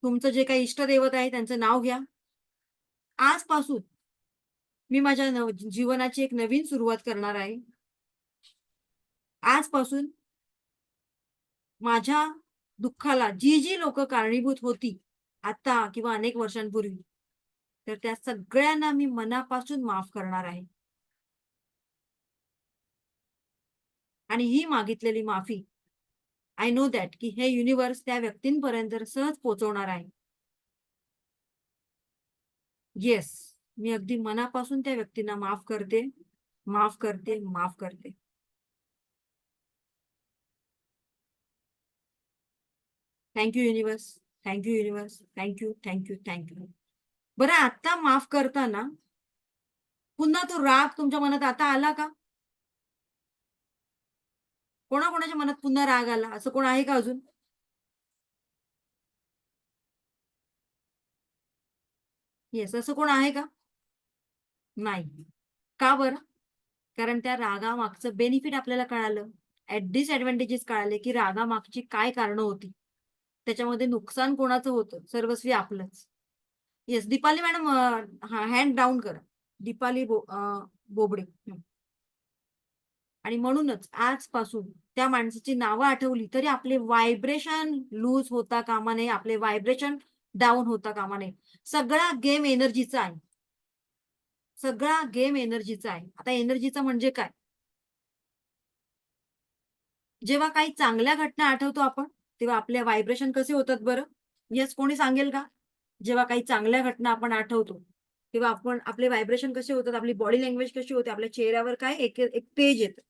तुमचं जे काही इष्टदैवत आहे त्यांचं नाव घ्या. आजपासून मी माझ्या जीवनाची एक नवीन सुरुवात करणार आहे. आजपासून माझ्या दुःखाला जी लोकं कारणीभूत होती, आता किंवा अनेक वर्षांपूर्वी, तर त्या सगळ्यांना मी मनापासून माफ करणार आहे. आणि ही मागितलेली माफी आय नो दॅट की हे युनिव्हर्स त्या व्यक्तींपर्यंत सहज पोहोचवणार आहे. येस, मी अगदी मनापासून त्या व्यक्तींना माफ करते, माफ करते, माफ करते. Thank you universe. Thank you universe, thank you thank you thank you. बरं, आता माफ करताना पुन्हा तो राग तुमच्या मनात आता आला का? कोणाकोणाच्या मनात पुन्हा राग आला असं कोण आहे का अजून? येस, असं कोण आहे का? नाही. का बरं? कारण त्या रागामागचं बेनिफिट आपल्याला कळालं. डिसएडव्हांटेजेस कळाले, की रागामागची काय कारणं होती. त्याच्यामध्ये नुकसान कोणाचं होतं? सर्वस्वी आपलंच. Yes, Deepali madam, hand down करा. दीपाली बोबडे. आणि म्हणूनच आजपासून त्या माणसाची नावं आठवली तरी आपले व्हायब्रेशन लूज होता कामा नये, आपले व्हायब्रेशन डाऊन होता कामा नये. सगळा गेम एनर्जीचा आहे. सगळा गेम एनर्जीचा आहे. आता एनर्जीचा म्हणजे काय? जेव्हा काही चांगल्या घटना आठवतो आपण, तेव्हा आपले व्हायब्रेशन कसे होतात बरं? येस, कोणी सांगेल का? जेव्हा काही चांगल्या घटना आपण आठवतो, तेव्हा आपले व्हायब्रेशन कसे होतात? आपली बॉडी लँग्वेज कशी होते? आपल्या चेहऱ्यावर काय एक एक तेज येतं.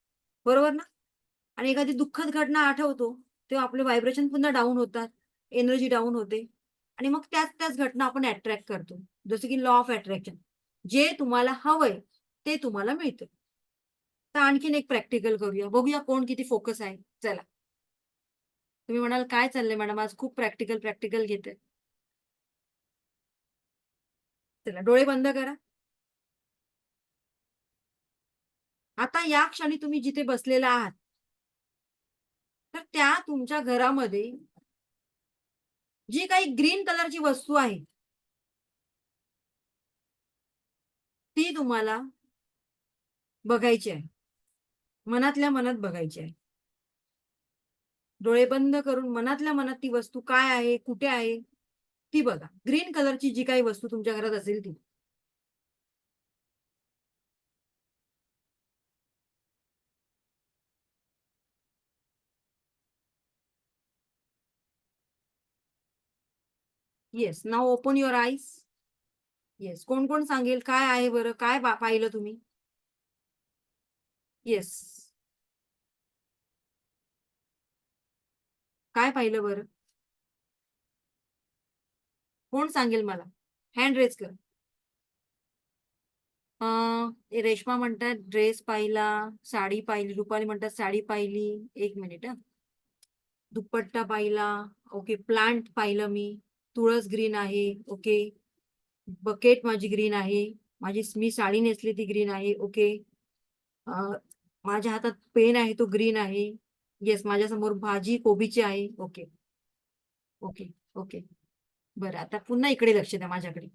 बरोबर ना? आणि एखादी दुःखद घटना आठवतो, तेव्हा आपले व्हायब्रेशन पुन्हा डाउन होतात, एनर्जी डाउन होते आणि मग त्याच घटना आपण अट्रॅक्ट करतो. जसं की लॉ ऑफ अट्रॅक्शन. जे तुम्हाला हवंय, ते तुम्हाला मिळतं. तर आणखीन एक प्रॅक्टिकल करूया. बघूया कोण किती फोकस आहे. चला. तुम्ही म्हणाल, "काय चाललंय मॅडम, आज खूप प्रॅक्टिकल, प्रॅक्टिकल घेताय." चला, डोळे बंद करा. आता या क्षणी तुम्ही जिथे बसलेला आहात, तर त्या तुमच्या घरामध्ये जी काही ग्रीन कलरची वस्तू आहे, ती तुम्हाला बघायची आहे. मनातल्या मनात बघायची आहे. डोळे बंद करून मनातल्या मनात ती वस्तू काय आहे, कुठे आहे, ती बघा. ग्रीन कलरची जी काही वस्तू तुमच्या घरात असेल ती. Yes. Now open your eyes. Yes. कोण-कोण सांगेल काय आहे बरं? काय पाहिलं तुम्ही? येस. काय पाहिलं बरं? कोण सांगेल मला? हँड रेज कर. रेश्मा म्हणतात ड्रेस पाहिला, साडी पाहिली. रुपाली म्हणतात साडी पाहिली. 1 मिनिट हां. दुपट्टा पाहिला. ओके. प्लांट पाहिलं मी. तुळस ग्रीन आहे. ओके. बकेट माझी ग्रीन आहे. मी साडी नेसली ती ग्रीन आहे. ओके. अ, माझ्या हातात पेन आहे तो ग्रीन आहे. येस, माझ्यासमोर भाजी कोबीची आहे. Okay, okay, okay. बरं, आता पुन्हा इकडे लक्ष द्या माझ्याकडे.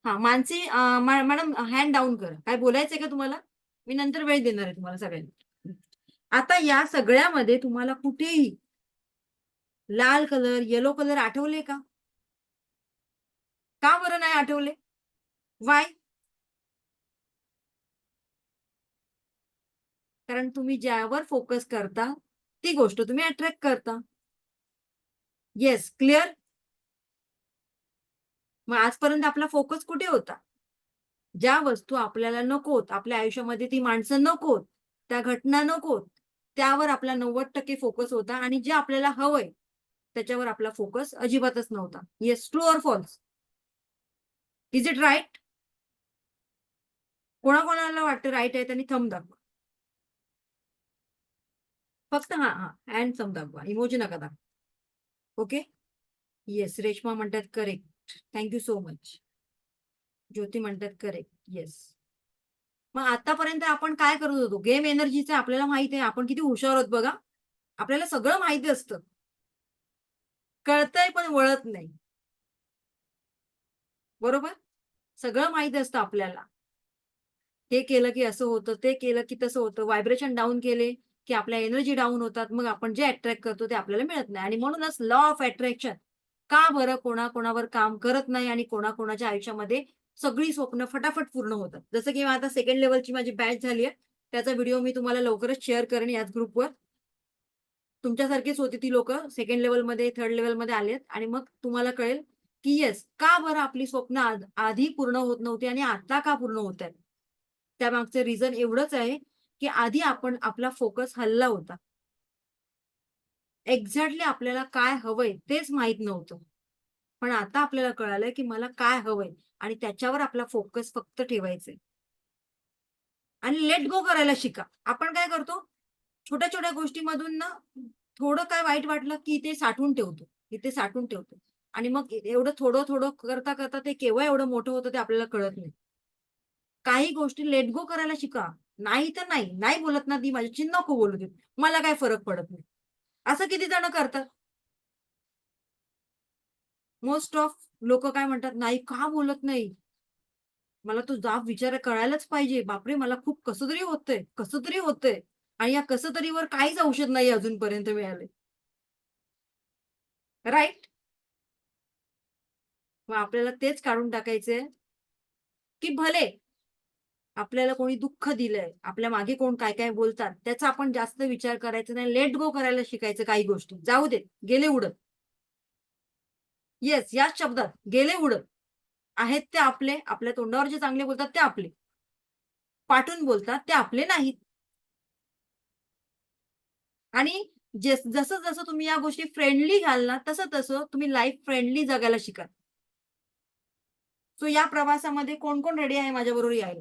हां, मानसी, मॅडम हँड डाउन करा. काय बोलायचंय का तुम्हाला? मी नंतर वेळ देणार आहे तुम्हाला सगळ्यांना. आता या सगळ्यामध्ये तुम्हाला कुठेही लाल कलर, येलो कलर आठवले का? का बरं नाही आठवले? व्हाय? कारण तुम्ही ज्यावर फोकस करता, ती गोष्ट तुम्ही अट्रॅक्ट करता. Yes, clear? मग आजपर्यंत आपला फोकस कुठे होता? ज्या वस्तू आपल्याला नकोत, आपल्या आयुष्यामध्ये ती माणसं नकोत, त्या घटना नकोत, त्यावर आपला 90% फोकस होता आणि जे आपल्याला हवंय, त्याच्यावर आपला फोकस अजिबातच नव्हता. Yes, true or false? Is it right? कोणाकोणाला वाटतं राइट आहे त्यांनी थंब दाखवा. फक्त हां, हां. हँड थंब दाखवा. इमोजी नका दाखवू. ओके? येस, रेश्मा म्हणतात correct. Thank you so much. Jyoti म्हणतात करेक्ट. येस. मग आतापर्यंत आपण काय करत होतो? गेम एनर्जीचं आपल्याला माहिती आहे. आपण किती हुशार आहोत बघा. आपल्याला सगळं माहिती असतं. कळतंय पण वळत नाही. बरोबर? सगळं माहिती असतं आपल्याला. हे केलं की असं होतं, ते केलं की तसं होतं. व्हायब्रेशन डाउन केले की आपल्या एनर्जी डाउन होतात. मग आपण जे अट्रॅक्ट करतो ते आपल्याला मिळत नाही. आणि म्हणूनच लॉ ऑफ अट्रॅक्शन का बरं कोणाकोणावर काम करत नाही आणि कोणाकोणाच्या आयुष्यामध्ये सगळी स्वप्न फटाफट पूर्ण होतात. जसं की आता सेकंड लेव्हलची माझी बॅच झाली आहे. त्याचा व्हिडिओ मी तुम्हाला लवकरच शेअर करेन याच ग्रुपवर. तुमच्यासारखीच होती ती लोकं सेकंड लेव्हलमध्ये, थर्ड लेव्हलमध्ये आलेत आणि मग तुम्हाला कळेल, की येस, का बरं आपली स्वप्न आधी पूर्ण होत नव्हती आणि आता का पूर्ण होत आहेत? त्यामागचं रिझन एवढंच आहे, की आधी आपण आपला फोकस हलला होता. एक्झॅक्टली आपल्याला काय हवंय तेच माहित नव्हतं. पण आता आपल्याला कळालंय की मला काय हवंय आणि त्याच्यावर आपला फोकस फक्त ठेवायचा आहे. आणि लेट गो करायला शिका. आपण काय करतो, छोट्या-छोट्या गोष्टीमधून ना, थोडं काय वाईट वाटलं की ते साठवून ठेवतो. इथे साठवून ठेवतो. आणि मग एवढं थोडं-थोडं करता-करता ते केव्हा एवढं मोठं होतं ते आपल्याला कळत नाही. काही गोष्टी लेट गो करायला शिका. नाही तर नाही. नाही बोलत ना ती माझ्याशी नको बोलू देत. मला काही फरक पडत नाही. असं किती जण करतात? मोस्ट ऑफ लोकं काय म्हणतात, "नाही, का बोलत नाही? मला तो जाब विचार कळायलाच पाहिजे. बापरे! मला खूप कसं तरी होतंय, कसं तरी होतंय." आणि या कसं तरीवर काहीच औषध नाही अजूनपर्यंत मिळालंय. राइट? मग आपल्याला तेच काढून टाकायचंय, की भले आपल्याला कोणी दुःख दिलंय, आपल्या मागे कोण काय-काय बोलतात, त्याचा आपण जास्त विचार करायचा नाही. लेट गो करायला शिकायचं काही गोष्टी. जाऊ दे, गेले उडत. येस, याच शब्दात गेले उडत. आहेत ते आपले, आपल्या तोंडावर जे चांगले बोलतात ते आपले. पाठून बोलतात ते आपले नाहीत. आणि जसं-जसं तुम्ही या गोष्टी फ्रेंडली घ्याल ना, तसं-तसं तुम्ही लाईफ फ्रेंडली जगायला शिकाल. सो या प्रवासामध्ये कोण-कोण रेडी आहे माझ्याबरोबर यायला?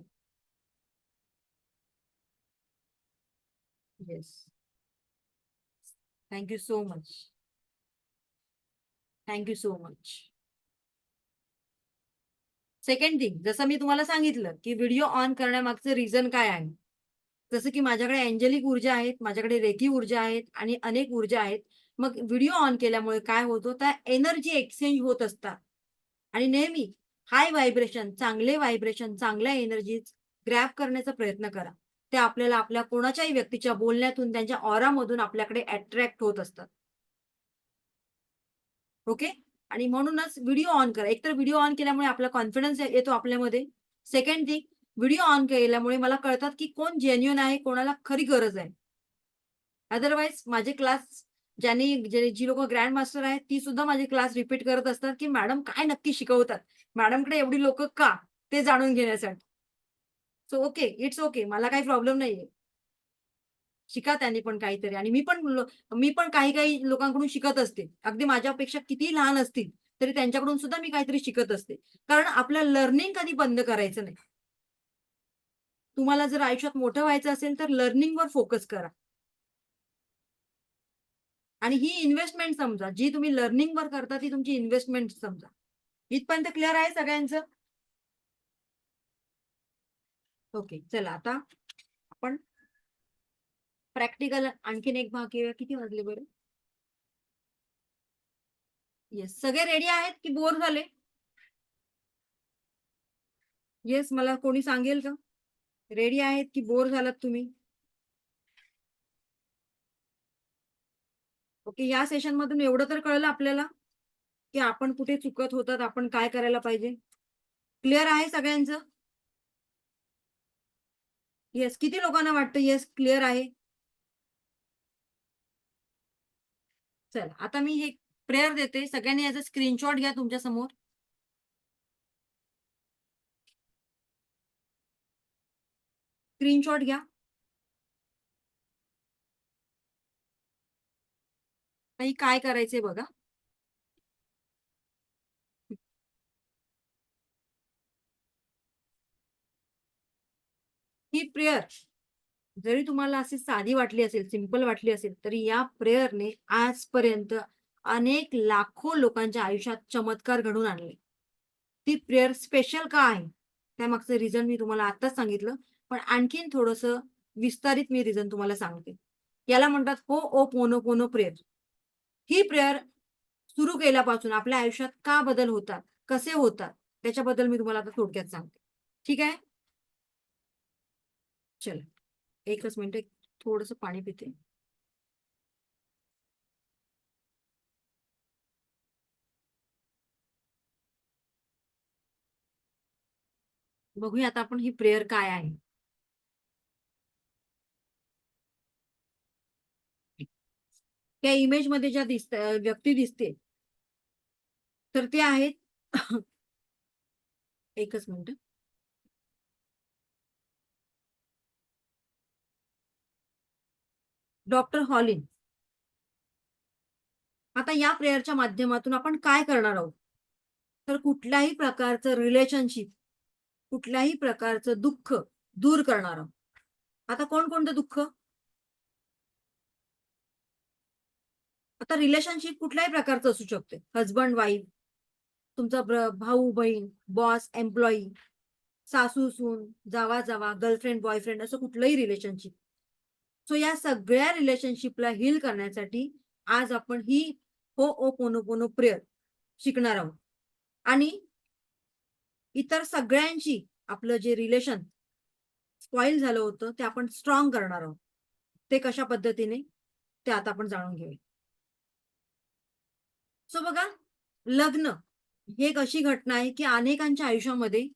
Yes. Thank you so much. Thank you so much. Second thing जसं मी तुम्हाला सांगितलं, की व्हिडिओ ऑन करण्यामागचं रिझन काय आहे? जसं की माझ्याकडे एंजेलिक ऊर्जा आहेत, माझ्याकडे रेखी ऊर्जा आहेत आणि अनेक ऊर्जा आहेत. मग व्हिडिओ ऑन केल्यामुळे काय होतं, त्या एनर्जी एक्सचेंज होत असतात आणि नेहमी हाय व्हायब्रेशन, चांगले व्हायब्रेशन, चांगल्या एनर्जीज ग्रॅब करण्याचा प्रयत्न करा. ते आपल्याला आपल्या कोणाच्याही व्यक्तीच्या बोलण्यातून, त्यांच्या ऑरामधून आपल्याकडे अट्रॅक्ट होत असतात. ओके. आणि म्हणूनच व्हिडिओ ऑन करा. एकतर व्हिडिओ ऑन केल्यामुळे आपला कॉन्फिडन्स येतो आपल्यामध्ये. सेकंड थिंग व्हिडिओ ऑन केल्यामुळे मला कळतात, की कोण जेन्युइन आहे, कोणाला खरी गरज आहे. अदरवाईज माझे क्लास जी लोकं ग्रँड मास्टर आहेत, ती सुद्धा माझे क्लास रिपीट करत असतात, की मॅडम काय नक्की शिकवतात? मॅडमकडे एवढी लोकं का? ते जाणून घेण्यासाठी. So okay, it's okay. मला काही प्रॉब्लेम नाहीये. शिका त्यांनी पण काहीतरी आणि मी पण काही-काही लोकांकडून शिकत असते. अगदी माझ्यापेक्षा कितीही लहान असतील, तरी त्यांच्याकडून सुद्धा मी काहीतरी शिकत असते. कारण आपलं लर्निंग कधी बंद करायचं नाही. तुम्हाला जर आयुष्यात मोठं व्हायचं असेल, तर लर्निंगवर फोकस करा आणि ही इन्व्हेस्टमेंट समजा. जी तुम्ही लर्निंगवर करता, ती तुमची इन्व्हेस्टमेंट समजा. इथपर्यंत क्लिअर आहे सगळ्यांचं? ओके. चला आता आपण प्रॅक्टिकल आणखीन एक भाग घेऊया. किती वाजले बरं? येस. सगळे रेडी आहेत की बोर झाले? येस, मला कोणी सांगेल का? रेडी आहेत की बोर झालात तुम्ही? ओके. या सेशनमधून एवढं तर कळलं आपल्याला, की आपण कुठे चुकत होतात, आपण काय करायला पाहिजे. क्लिअर आहे सगळ्यांचं? येस. किती लोकांना वाटतं येस क्लिअर आहे? चला, आता मी हे प्रेयर देते. सगळ्यांनी याचा स्क्रीनशॉट घ्या तुमच्या समोर. स्क्रीनशॉट घ्या. ताई काय करायचंय बघा. ही प्रेयर जरी तुम्हाला अशी साधी वाटली असेल, सिंपल वाटली असेल, तरी या प्रेयरने आजपर्यंत अनेक लाखो लोकांच्या आयुष्यात चमत्कार घडवून आणले. ती प्रेयर स्पेशल का आहे? त्यामागचं रिझन मी तुम्हाला आत्ताच सांगितलं. पण आणखीन थोडंसं विस्तारित मी रिझन तुम्हाला सांगते. याला म्हणतात होओपोनोपोनो प्रेयर. ही प्रेयर सुरू केल्यापासून आपल्या आयुष्यात का बदल होतात? कसे होतात? त्याच्याबद्दल मी तुम्हाला आता थोडक्यात सांगते. ठीक आहे? चला. एकच मिनिट थोडंसं पाणी पिते. बघूया आता आपण ही प्रेयर काय आहे? त्या इमेजमध्ये ज्या व्यक्ती दिसते, तर ते आहेत एकच मिनिट. डॉक्टर हॉलिन. आता या प्रेयरच्या माध्यमातून आपण काय करणार आहोत, तर कुठल्याही प्रकारचं रिलेशनशिप, कुठल्याही प्रकारचं दुःख दूर करणार आहोत. आता कोणकोणतं दुःख? आता रिलेशनशिप कुठल्याही प्रकारचं असू शकते. हजबंड वाईफ, तुमचा भाऊ बहीण, बॉस एम्प्लॉई, सासू सून, जावा जावा, गर्लफ्रेंड बॉयफ्रेंड, असं कुठलंही रिलेशनशिप. सो या सगळ्या रिलेशनशिपला हील करण्यासाठी आज आपण ही होओपोनोपोनो प्रेयर शिकणार आहोत. आणि इतर सगळ्यांशी आपलं जे रिलेशन स्पॉईल झालं होतं ते आपण स्ट्रॉंग करणार आहोत. ते कशा पद्धतीने, ते आता आपण जाणून घेऊया. सो बघा, लग्न ही एक अशी घटना आहे की अनेकांच्या आयुष्यामध्ये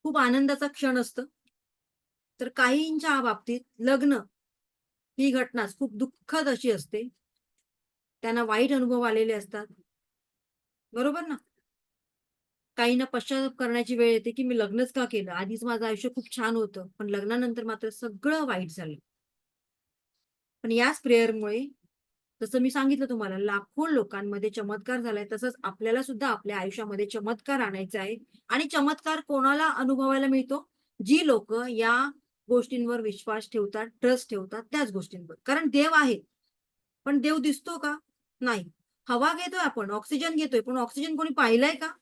खूप आनंदाचा क्षण असतं, तर काहींच्या बाबतीत लग्न ही घटनाच खूप दुःखद अशी असते. त्यांना वाईट अनुभव आलेले असतात. बरोबर ना? काहींना पश्चाताप करण्याची वेळ येते, की मी लग्नच का केलं? आधीच माझं आयुष्य खूप छान होतं, पण लग्नानंतर मात्र सगळं वाईट झालं. पण याच प्रेयरमुळे, जसं मी सांगितलं तुम्हाला, लाखो लोकांमध्ये चमत्कार झालाय, तसंच आपल्याला सुद्धा आपल्या आयुष्यामध्ये चमत्कार आणायचा आहे. आणि चमत्कार कोणाला अनुभवायला मिळतो? जी लोकं या गोष्टींवर विश्वास ठेवतात, ट्रस्ट ठेवतात त्याच गोष्टींवर. कारण देव आहे, पण देव दिसतो का? नाही. हवा घेतोय आपण, ऑक्सिजन घेतोय, पण ऑक्सिजन कोणी पाहिलंय का?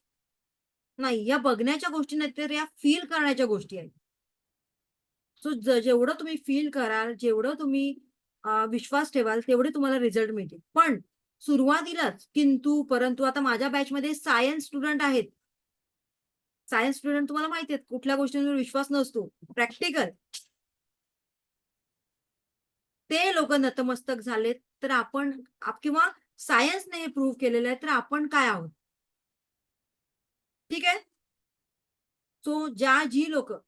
नाही. या बघण्याच्या गोष्टी नाहीत, तर या फील करण्याच्या गोष्टी आहेत. सो जेवढं तुम्ही फील कराल, जेवढं तुम्ही विश्वास ठेवाल, तेवढे तुम्हाला रिझल्ट मिळतील. पण सुरुवातीलाच किंतु, परंतु, आता माझ्या बॅचमध्ये सायन्स स्टुडंट आहेत. सायन्स स्टुडंट तुम्हाला माहिती आहेत, कुठल्या गोष्टींवर विश्वास नसतो. प्रॅक्टिकल. ते लोकं नतमस्तक झालेत, तर आपण किंवा सायन्सने हे प्रूव्ह केलेलं आहे, तर आपण काय आहोत? ठीक आहे? सो जी लोकं,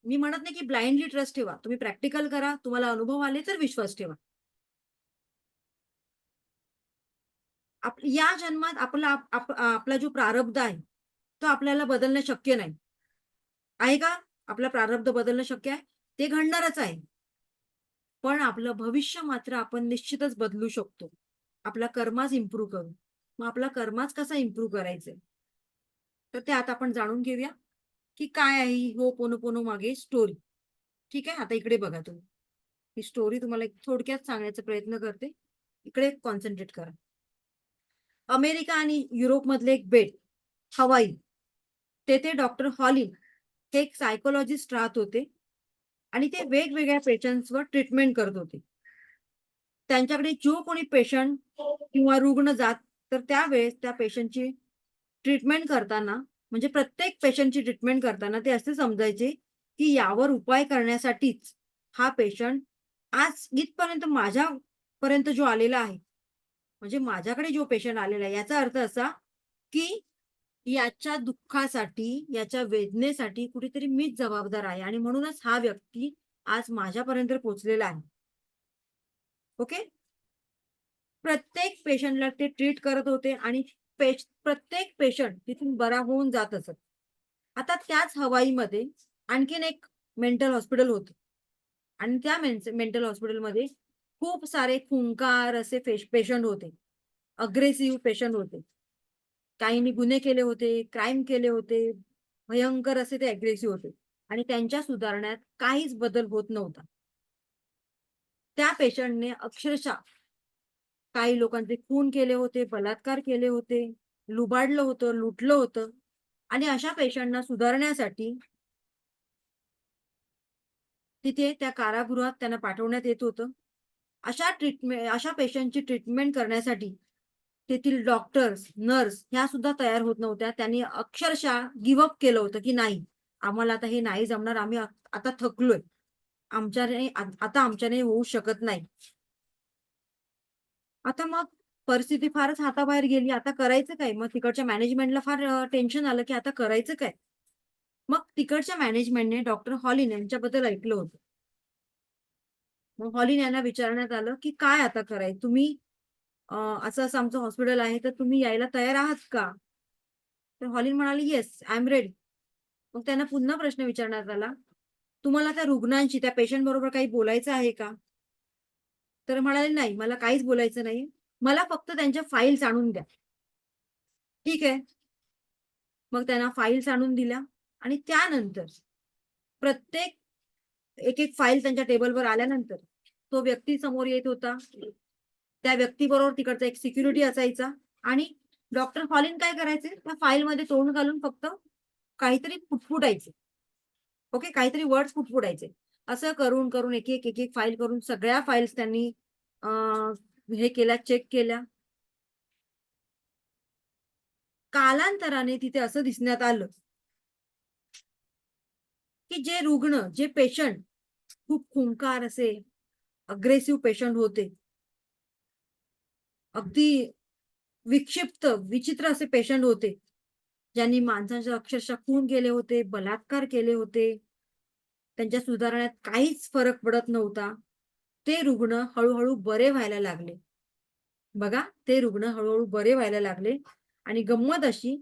मी म्हणत नाही की ब्लाइंडली ट्रस्ट ठेवा. तुम्ही प्रॅक्टिकल करा. तुम्हाला अनुभव आले तर विश्वास ठेवा. या जन्मात आपला जो प्रारब्ध आहे, तो आपल्याला बदलणं शक्य नाही. आहे का? आपला प्रारब्ध बदलणं शक्य आहे? ते घडणारच आहे. पण आपलं भविष्य मात्र आपण निश्चितच बदलू शकतो. आपला कर्माच इम्प्रूव्ह करून. मग आपला कर्माच कसा इम्प्रूव्ह करायचा? तर ते आता आपण जाणून घेऊया, की काय आहे ही होपोनोपोनो मागे स्टोरी. ठीक आहे? आता इकडे बघा तुम्ही. ही स्टोरी तुम्हाला एक थोडक्यात सांगण्याचा प्रयत्न करते. इकडे कॉन्सन्ट्रेट करा. अमेरिका आणि युरोपमधले एक बेट, हवाई. तेथे डॉक्टर हॉलिन हे एक सायकॉलॉजिस्ट राहत होते आणि ते वेगवेगळ्या पेशंट्सवर ट्रीटमेंट करत होते. त्यांच्याकडे जो कोणी पेशंट किंवा रुग्ण जात, तर त्यावेळेस त्या पेशंटची ट्रीटमेंट करताना, म्हणजे प्रत्येक पेशंटची ट्रीटमेंट करताना ते असे समजायचे, की यावर उपाय करण्यासाठीच हा पेशंट आज इथपर्यंत माझ्यापर्यंत जो आलेला आहे, म्हणजे माझ्याकडे जो पेशंट आलेला आहे, याचा अर्थ असा, की याच्या दुःखासाठी, याच्या वेदनेसाठी कुठेतरी मीच जबाबदार आहे आणि म्हणूनच हा व्यक्ती आज माझ्यापर्यंत पोहोचलेला आहे. ओके? प्रत्येक पेशंटला ते ट्रीट करत होते आणि प्रत्येक पेशंट तिथून बरा होऊन जात असत. आता त्याच हवाईमध्ये आणखीन एक मेंटल हॉस्पिटल होतं आणि त्या मेंटल हॉस्पिटलमध्ये खूप सारे खुंखार असे पेशंट होते. अग्रेसिव्ह पेशंट होते. काहींनी गुन्हे केले होते, क्राईम केले होते. भयंकर असे ते अग्रेसिव्ह होते आणि त्यांच्या सुधारण्यात काहीच बदल होत नव्हता. त्या पेशंटने अक्षरशः काही लोकांचे खून केले होते, बलात्कार केले होते, लुबाडलं होतं, लुटलं होतं आणि अशा पेशंटना सुधारण्यासाठी तिथे त्या कारागृहात त्यांना पाठवण्यात येत होतं. अशा पेशंटची ट्रीटमेंट करण्यासाठी तेथील डॉक्टर्स, नर्स ह्या सुद्धा तयार होत नव्हत्या. त्यांनी अक्षरशः गिव्ह अप केलं होतं, की नाही, आम्हाला आता हे नाही जमणार. आम्ही आता थकलोय. आता आमच्याने होऊ शकत नाही. आता मग परिस्थिती फारच हाताबाहेर गेली. आता करायचं काय? मग तिकडच्या मॅनेजमेंटला फार टेन्शन आलं, की आता करायचं काय? मग तिकडच्या मॅनेजमेंटने डॉक्टर हॉलिन यांच्याबद्दल ऐकलं होतं. मग हॉलिन यांना विचारण्यात आलं, की "काय आता करायचं? तुम्ही असं-असं आमचं हॉस्पिटल आहे, तर तुम्ही यायला तयार आहात का?" तर हॉलिन म्हणाले, "येस, आय एम रेडी." मग त्यांना पुन्हा प्रश्न विचारण्यात आला, "तुम्हाला त्या रुग्णांशी, त्या पेशंट बरोबर काही बोलायचं आहे का?" तर म्हणाले, "नाही, मला काहीच बोलायचं नाही. मला फक्त त्यांच्या फाईल्स आणून द्या. ठीक आहे. मग त्यांना फाईल्स आणून दिल्या आणि त्यानंतर प्रत्येक एक फाईल त्यांच्या टेबलवर आल्यानंतर तो व्यक्ती समोर येत होता. त्या व्यक्तीबरोबर तिकडचा एक सिक्युरिटी असायचा आणि डॉक्टर हॉलिन काय करायचे, त्या फाईलमध्ये तोंड घालून फक्त काहीतरी पुटपुटायचे. ओके, काहीतरी वर्ड्स पुटपुटायचे. असं करून करून एक एक फाईल करून सगळ्या फाईल्स त्यांनी हे केल्या, चेक केल्या. कालांतराने तिथे असं दिसण्यात आलं की जे रुग्ण, जे पेशंट खूप खुंखार असे अग्रेसिव्ह पेशंट होते, अगदी विक्षिप्त विचित्र असे पेशंट होते, ज्यांनी माणसांचे अक्षरशः खून केले होते, बलात्कार केले होते, त्यांच्या सुधारण्यात काहीच फरक पडत नव्हता, ते रुग्ण हळूहळू बरे व्हायला लागले. बघा, ते रुग्ण हळूहळू बरे व्हायला लागले आणि गंमत अशी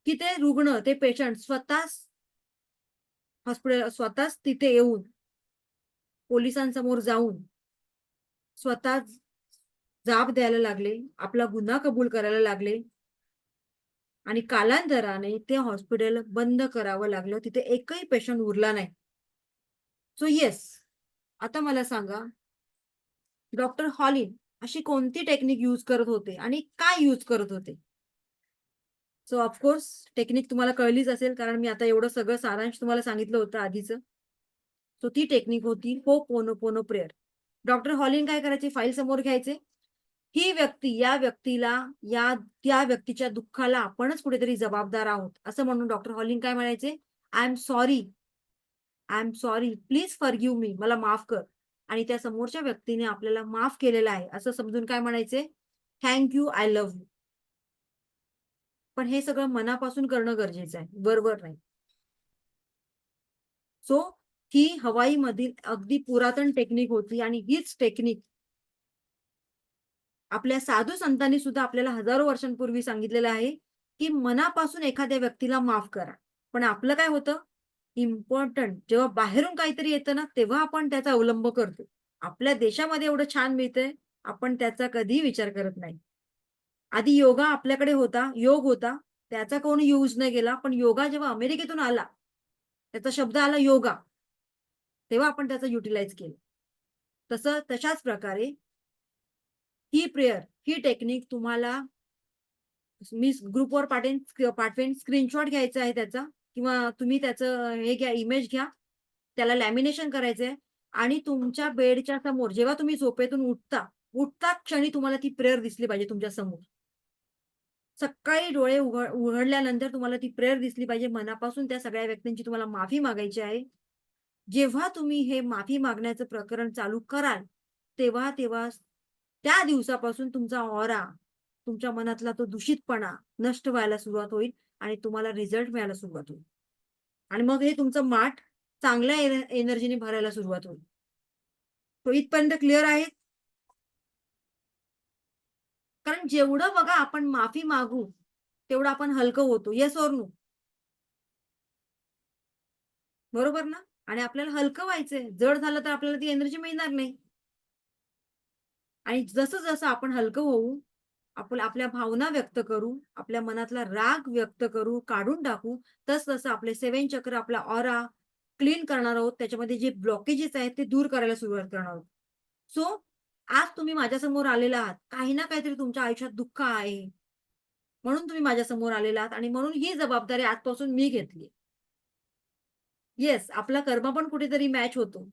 की ते रुग्ण, ते पेशंट स्वतःच तिथे येऊन पोलिसांसमोर जाऊन स्वतः जाब द्यायला लागले, आपला गुन्हा कबूल करायला लागले आणि कालांतराने ते हॉस्पिटल बंद करावं लागलं. तिथे एकही पेशंट उरला नाही. सो येस, आता मला सांगा, डॉक्टर हॉलिन अशी कोणती टेक्निक यूज करत होते आणि काय यूज करत होते? सो ऑफकोर्स टेक्निक तुम्हाला कळलीच असेल, कारण मी आता एवढं सगळं सारांश तुम्हाला सांगितलं होतं आधीच. सो ती टेक्निक होती होपोनोपोनो प्रेयर. डॉक्टर हॉलिन काय करायचे, फाईल समोर घ्यायचे. ही व्यक्ती, या व्यक्तीला, त्या व्यक्तीच्या दुःखाला आपणच कुठेतरी जबाबदार आहोत, असं म्हणून डॉक्टर हॉलिन काय म्हणायचे, I am sorry, I am sorry, please forgive me, मला माफ कर. आणि त्या समोरच्या व्यक्तीने आपल्याला माफ केलेलं आहे असं समजून काय म्हणायचे, thank you, I love you. पण हे सगळं मनापासून करणं गरजेचं आहे, बरोबर नाही. सो ही हवाई मधील अगदी पुरातन टेक्निक होती आणि हीच टेक्निक आपल्या साधू संतांनी सुद्धा आपल्याला हजारो वर्षांपूर्वी सांगितलेलं आहे, की मनापासून एखाद्या व्यक्तीला माफ करा. पण आपलं काय होतं, इम्पोर्टंट जेव्हा बाहेरून काहीतरी येतं ना, तेव्हा आपण त्याचा अवलंब करतो. आपल्या देशामध्ये एवढं छान मिळतंय, आपण त्याचा कधीही विचार करत नाही. आधी योगा आपल्याकडे होता, योग होता, त्याचा कोणी यूज नाही केला. पण योगा जेव्हा अमेरिकेतून आला, त्याचा शब्द आला योगा, तेव्हा आपण त्याचा युटिलाइज केलं. तशाच प्रकारे ही प्रेयर, ही टेक्निक तुम्हाला मी ग्रुपवर पाठवेन. स्क्रीनशॉट घ्यायचा आहे त्याचा किंवा तुम्ही त्याचं हे घ्या, इमेज घ्या. त्याला लॅमिनेशन करायचंय आणि तुमच्या बेडच्या समोर जेव्हा तुम्ही झोपेतून उठता क्षणी तुम्हाला ती प्रेयर दिसली पाहिजे तुमच्या समोर. सकाळी डोळे उघडल्यानंतर तुम्हाला ती प्रेयर दिसली पाहिजे. मनापासून त्या सगळ्या व्यक्तींची तुम्हाला माफी मागायची आहे. जेव्हा तुम्ही हे माफी मागण्याचं प्रकरण चालू कराल, तेव्हा तेव्हा त्या दिवसापासून तुमचा ऑरा, तुमच्या मनातला तो दूषितपणा नष्ट व्हायला सुरुवात होईल आणि तुम्हाला रिझल्ट मिळायला सुरुवात होईल. आणि मग हे तुमचं माठ चांगल्या एनर्जीने भरायला सुरुवात होईल. तो इथपर्यंत क्लिअर आहे? कारण जेवढं बघा आपण माफी मागू, तेवढं आपण हलकं होतो. Yes or no? बरोबर ना? आणि आपल्याला हलकं व्हायचंय. जड झालं तर आपल्याला ती एनर्जी मिळणार नाही. आणि जसं-जसं आपण हलकं होऊ, आपण आपल्या भावना व्यक्त करू, आपल्या मनातला राग व्यक्त करू, काढून टाकू, तसं आपले 7 चक्र, आपला ऑरा क्लीन करणार आहोत. त्याच्यामध्ये जे ब्लॉकेजेस आहेत ते दूर करायला सुरुवात करणार आहोत. सो आज तुम्ही माझ्यासमोर आलेला आहात. काही ना काहीतरी तुमच्या आयुष्यात दुःख आहे. म्हणून तुम्ही माझ्यासमोर आलेला आहात आणि म्हणून ही जबाबदारी आजपासून मी घेतली. येस, आपला कर्म पण कुठेतरी मॅच होतो.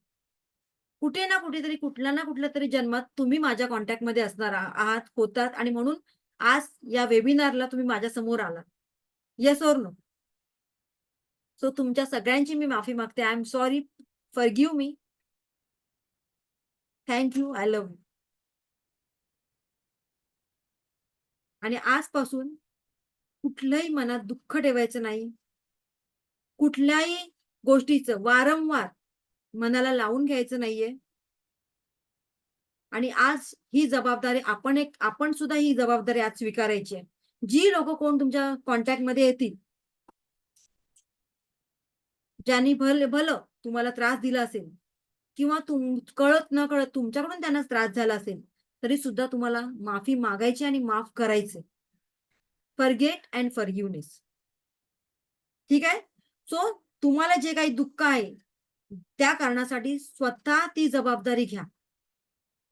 कुठे ना कुठेतरी, कुठल्या ना कुठल्या तरी जन्मात तुम्ही माझ्या कॉन्टॅक्टमध्ये असणार आहात, होतात आणि म्हणून आज या वेबिनारला तुम्ही माझ्यासमोर आलात. Yes or no? सो तुमच्या सगळ्यांची मी माफी मागते. I am sorry, forgive me. Thank you, I love you. आणि आजपासून कुठलंही मनात दुःख ठेवायचं नाही. कुठल्याही गोष्टीचं वारंवार मनाला लावून घ्यायचं नाहीये. आणि आज ही जबाबदारी आपण सुद्धा ही जबाबदारी आज स्वीकारायची आहे. जी लोकं कोण तुमच्या कॉन्टॅक्टमध्ये येतील, ज्यांनी भलं तुम्हाला त्रास दिला असेल किंवा कळत नकळत तुमच्याकडून त्यांना त्रास झाला असेल, तरी सुद्धा तुम्हाला माफी मागायची आणि माफ करायचे. Forget and forgiveness. ठीक आहे. सो तुम्हाला जे काही दुःख आहे त्या कारणासाठी स्वतः ती जबाबदारी घ्या.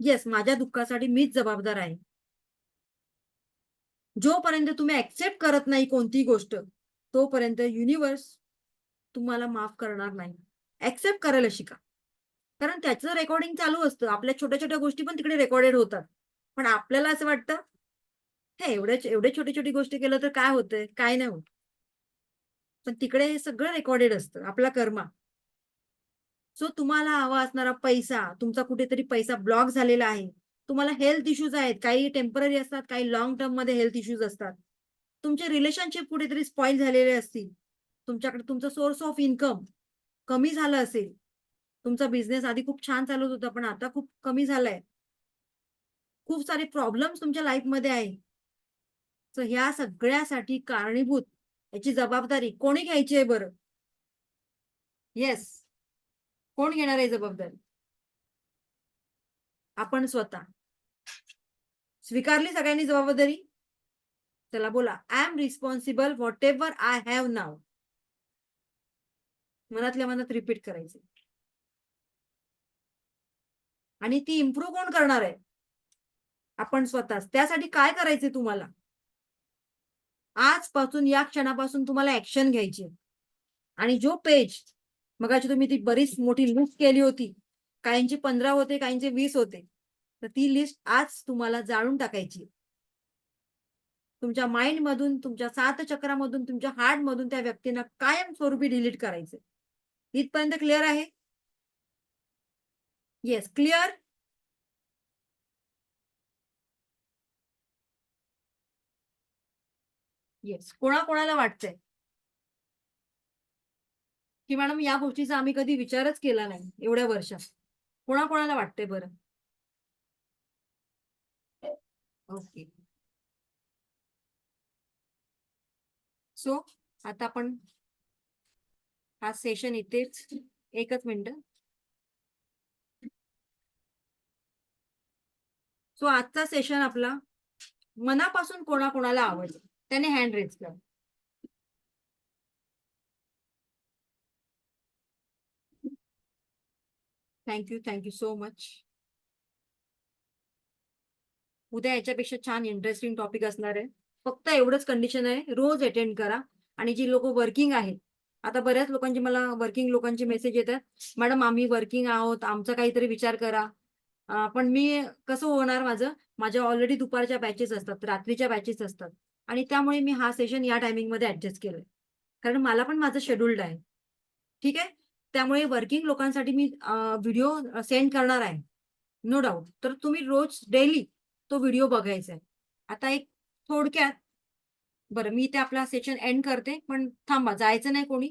येस, माझ्या दुःखासाठी मीच जबाबदार आहे. जोपर्यंत तुम्ही ऍक्सेप्ट करत नाही कोणतीही गोष्ट, तोपर्यंत युनिव्हर्स तुम्हाला माफ करणार नाही. ऍक्सेप्ट करायला शिका. कारण त्याचं रेकॉर्डिंग चालू असतं. आपल्या छोट्या-छोट्या गोष्टी पण तिकडे रेकॉर्डेड होतात. पण आपल्याला असं वाटतं, हे एवढे छोटी-छोटी गोष्टी केलं तर काय होतंय? काय नाही होत. पण तिकडे हे सगळं रेकॉर्डेड असतं, आपला कर्मा. सो तुम्हाला हवा असणारा पैसा, तुमचा कुठेतरी पैसा ब्लॉक झालेला आहे. तुम्हाला हेल्थ इश्यूज आहेत. काही टेम्पररी असतात, काही लाँग टर्ममध्ये हेल्थ इश्यूज असतात. तुमचे रिलेशनशिप कुठेतरी स्पॉईल झालेले असतील. तुमच्याकडे तुमचा सोर्स ऑफ इन्कम कमी झालं असेल. तुमचा बिझनेस आधी खूप छान चालत होता, पण आता खूप कमी झालाय. खूप सारे प्रॉब्लेम्स तुमच्या लाईफमध्ये आहे. सो ह्या सगळ्यासाठी कारणीभूत याची जबाबदारी कोणी घ्यायची आहे बरं? येस. कोण घेणार आहे जबाबदारी? आपण स्वतः. स्वीकारली सगळ्यांनी जबाबदारी? चला बोला, I am responsible whatever I have now. मनातल्या मनात रिपीट करायचे. आणि ती इम्प्रूव्ह कोण करणार आहे? आपण स्वतःच. त्यासाठी काय करायचंय तुम्हाला? आजपासून या क्षणापासून तुम्हाला ॲक्शन घ्यायची आहे. आणि जो पेज मगाशी तुम्ही ती बरीच मोठी लिस्ट केली होती. काहींचे 15 होते, काहींचे 20 होते. तर ती लिस्ट आज तुम्हाला जाळून टाकायची. तुमच्या माइंडमधून, तुमच्या 7 चक्रामधून, तुमच्या हार्टमधून त्या व्यक्तींना कायमस्वरूपी डिलीट करायचंय. इथपर्यंत क्लिअर आहे? Yes, clear? येस. कोणाकोणाला वाटतंय, की मॅडम या गोष्टीचा आम्ही कधी विचारच केला नाही एवढ्या वर्षात? कोणाकोणाला वाटतंय बरं? ओके. सो आता आपण हा सेशन इथेच, एकच मिनिट. सो आजचा सेशन आपला मनापासून कोणाकोणाला आवडलं त्याने हँड रेज करा. Thank you so much. उद्या याच्यापेक्षा छान इंटरेस्टिंग टॉपिक असणार आहे. फक्त एवढंच कंडिशन आहे, रोज अटेंड करा. आणि जी लोक वर्किंग आहेत, आता बऱ्याच लोकांची मला वर्किंग लोकांचे मेसेज येतात, मॅडम आम्ही वर्किंग आहोत, आमचा काहीतरी विचार करा. पण मी कसं होणार माझं? माझ्या ऑलरेडी दुपारच्या बॅचेस असतात, रात्रीच्या बॅचेस असतात. आणि त्यामुळे मी हा सेशन या टायमिंगमध्ये ऍडजस्ट केलाय. कारण मला पण माझं शेड्यूल्ड आहे. ठीक आहे? त्यामुळे वर्किंग लोकांसाठी मी व्हिडिओ सेंड करणार आहे. No doubt. तर तुम्ही रोज डेली तो व्हिडिओ बघायचा आहे. आता एक थोडक्यात, बरं मी इथे आपला सेशन एंड करते, पण थांबा, जायचं नाही कोणी.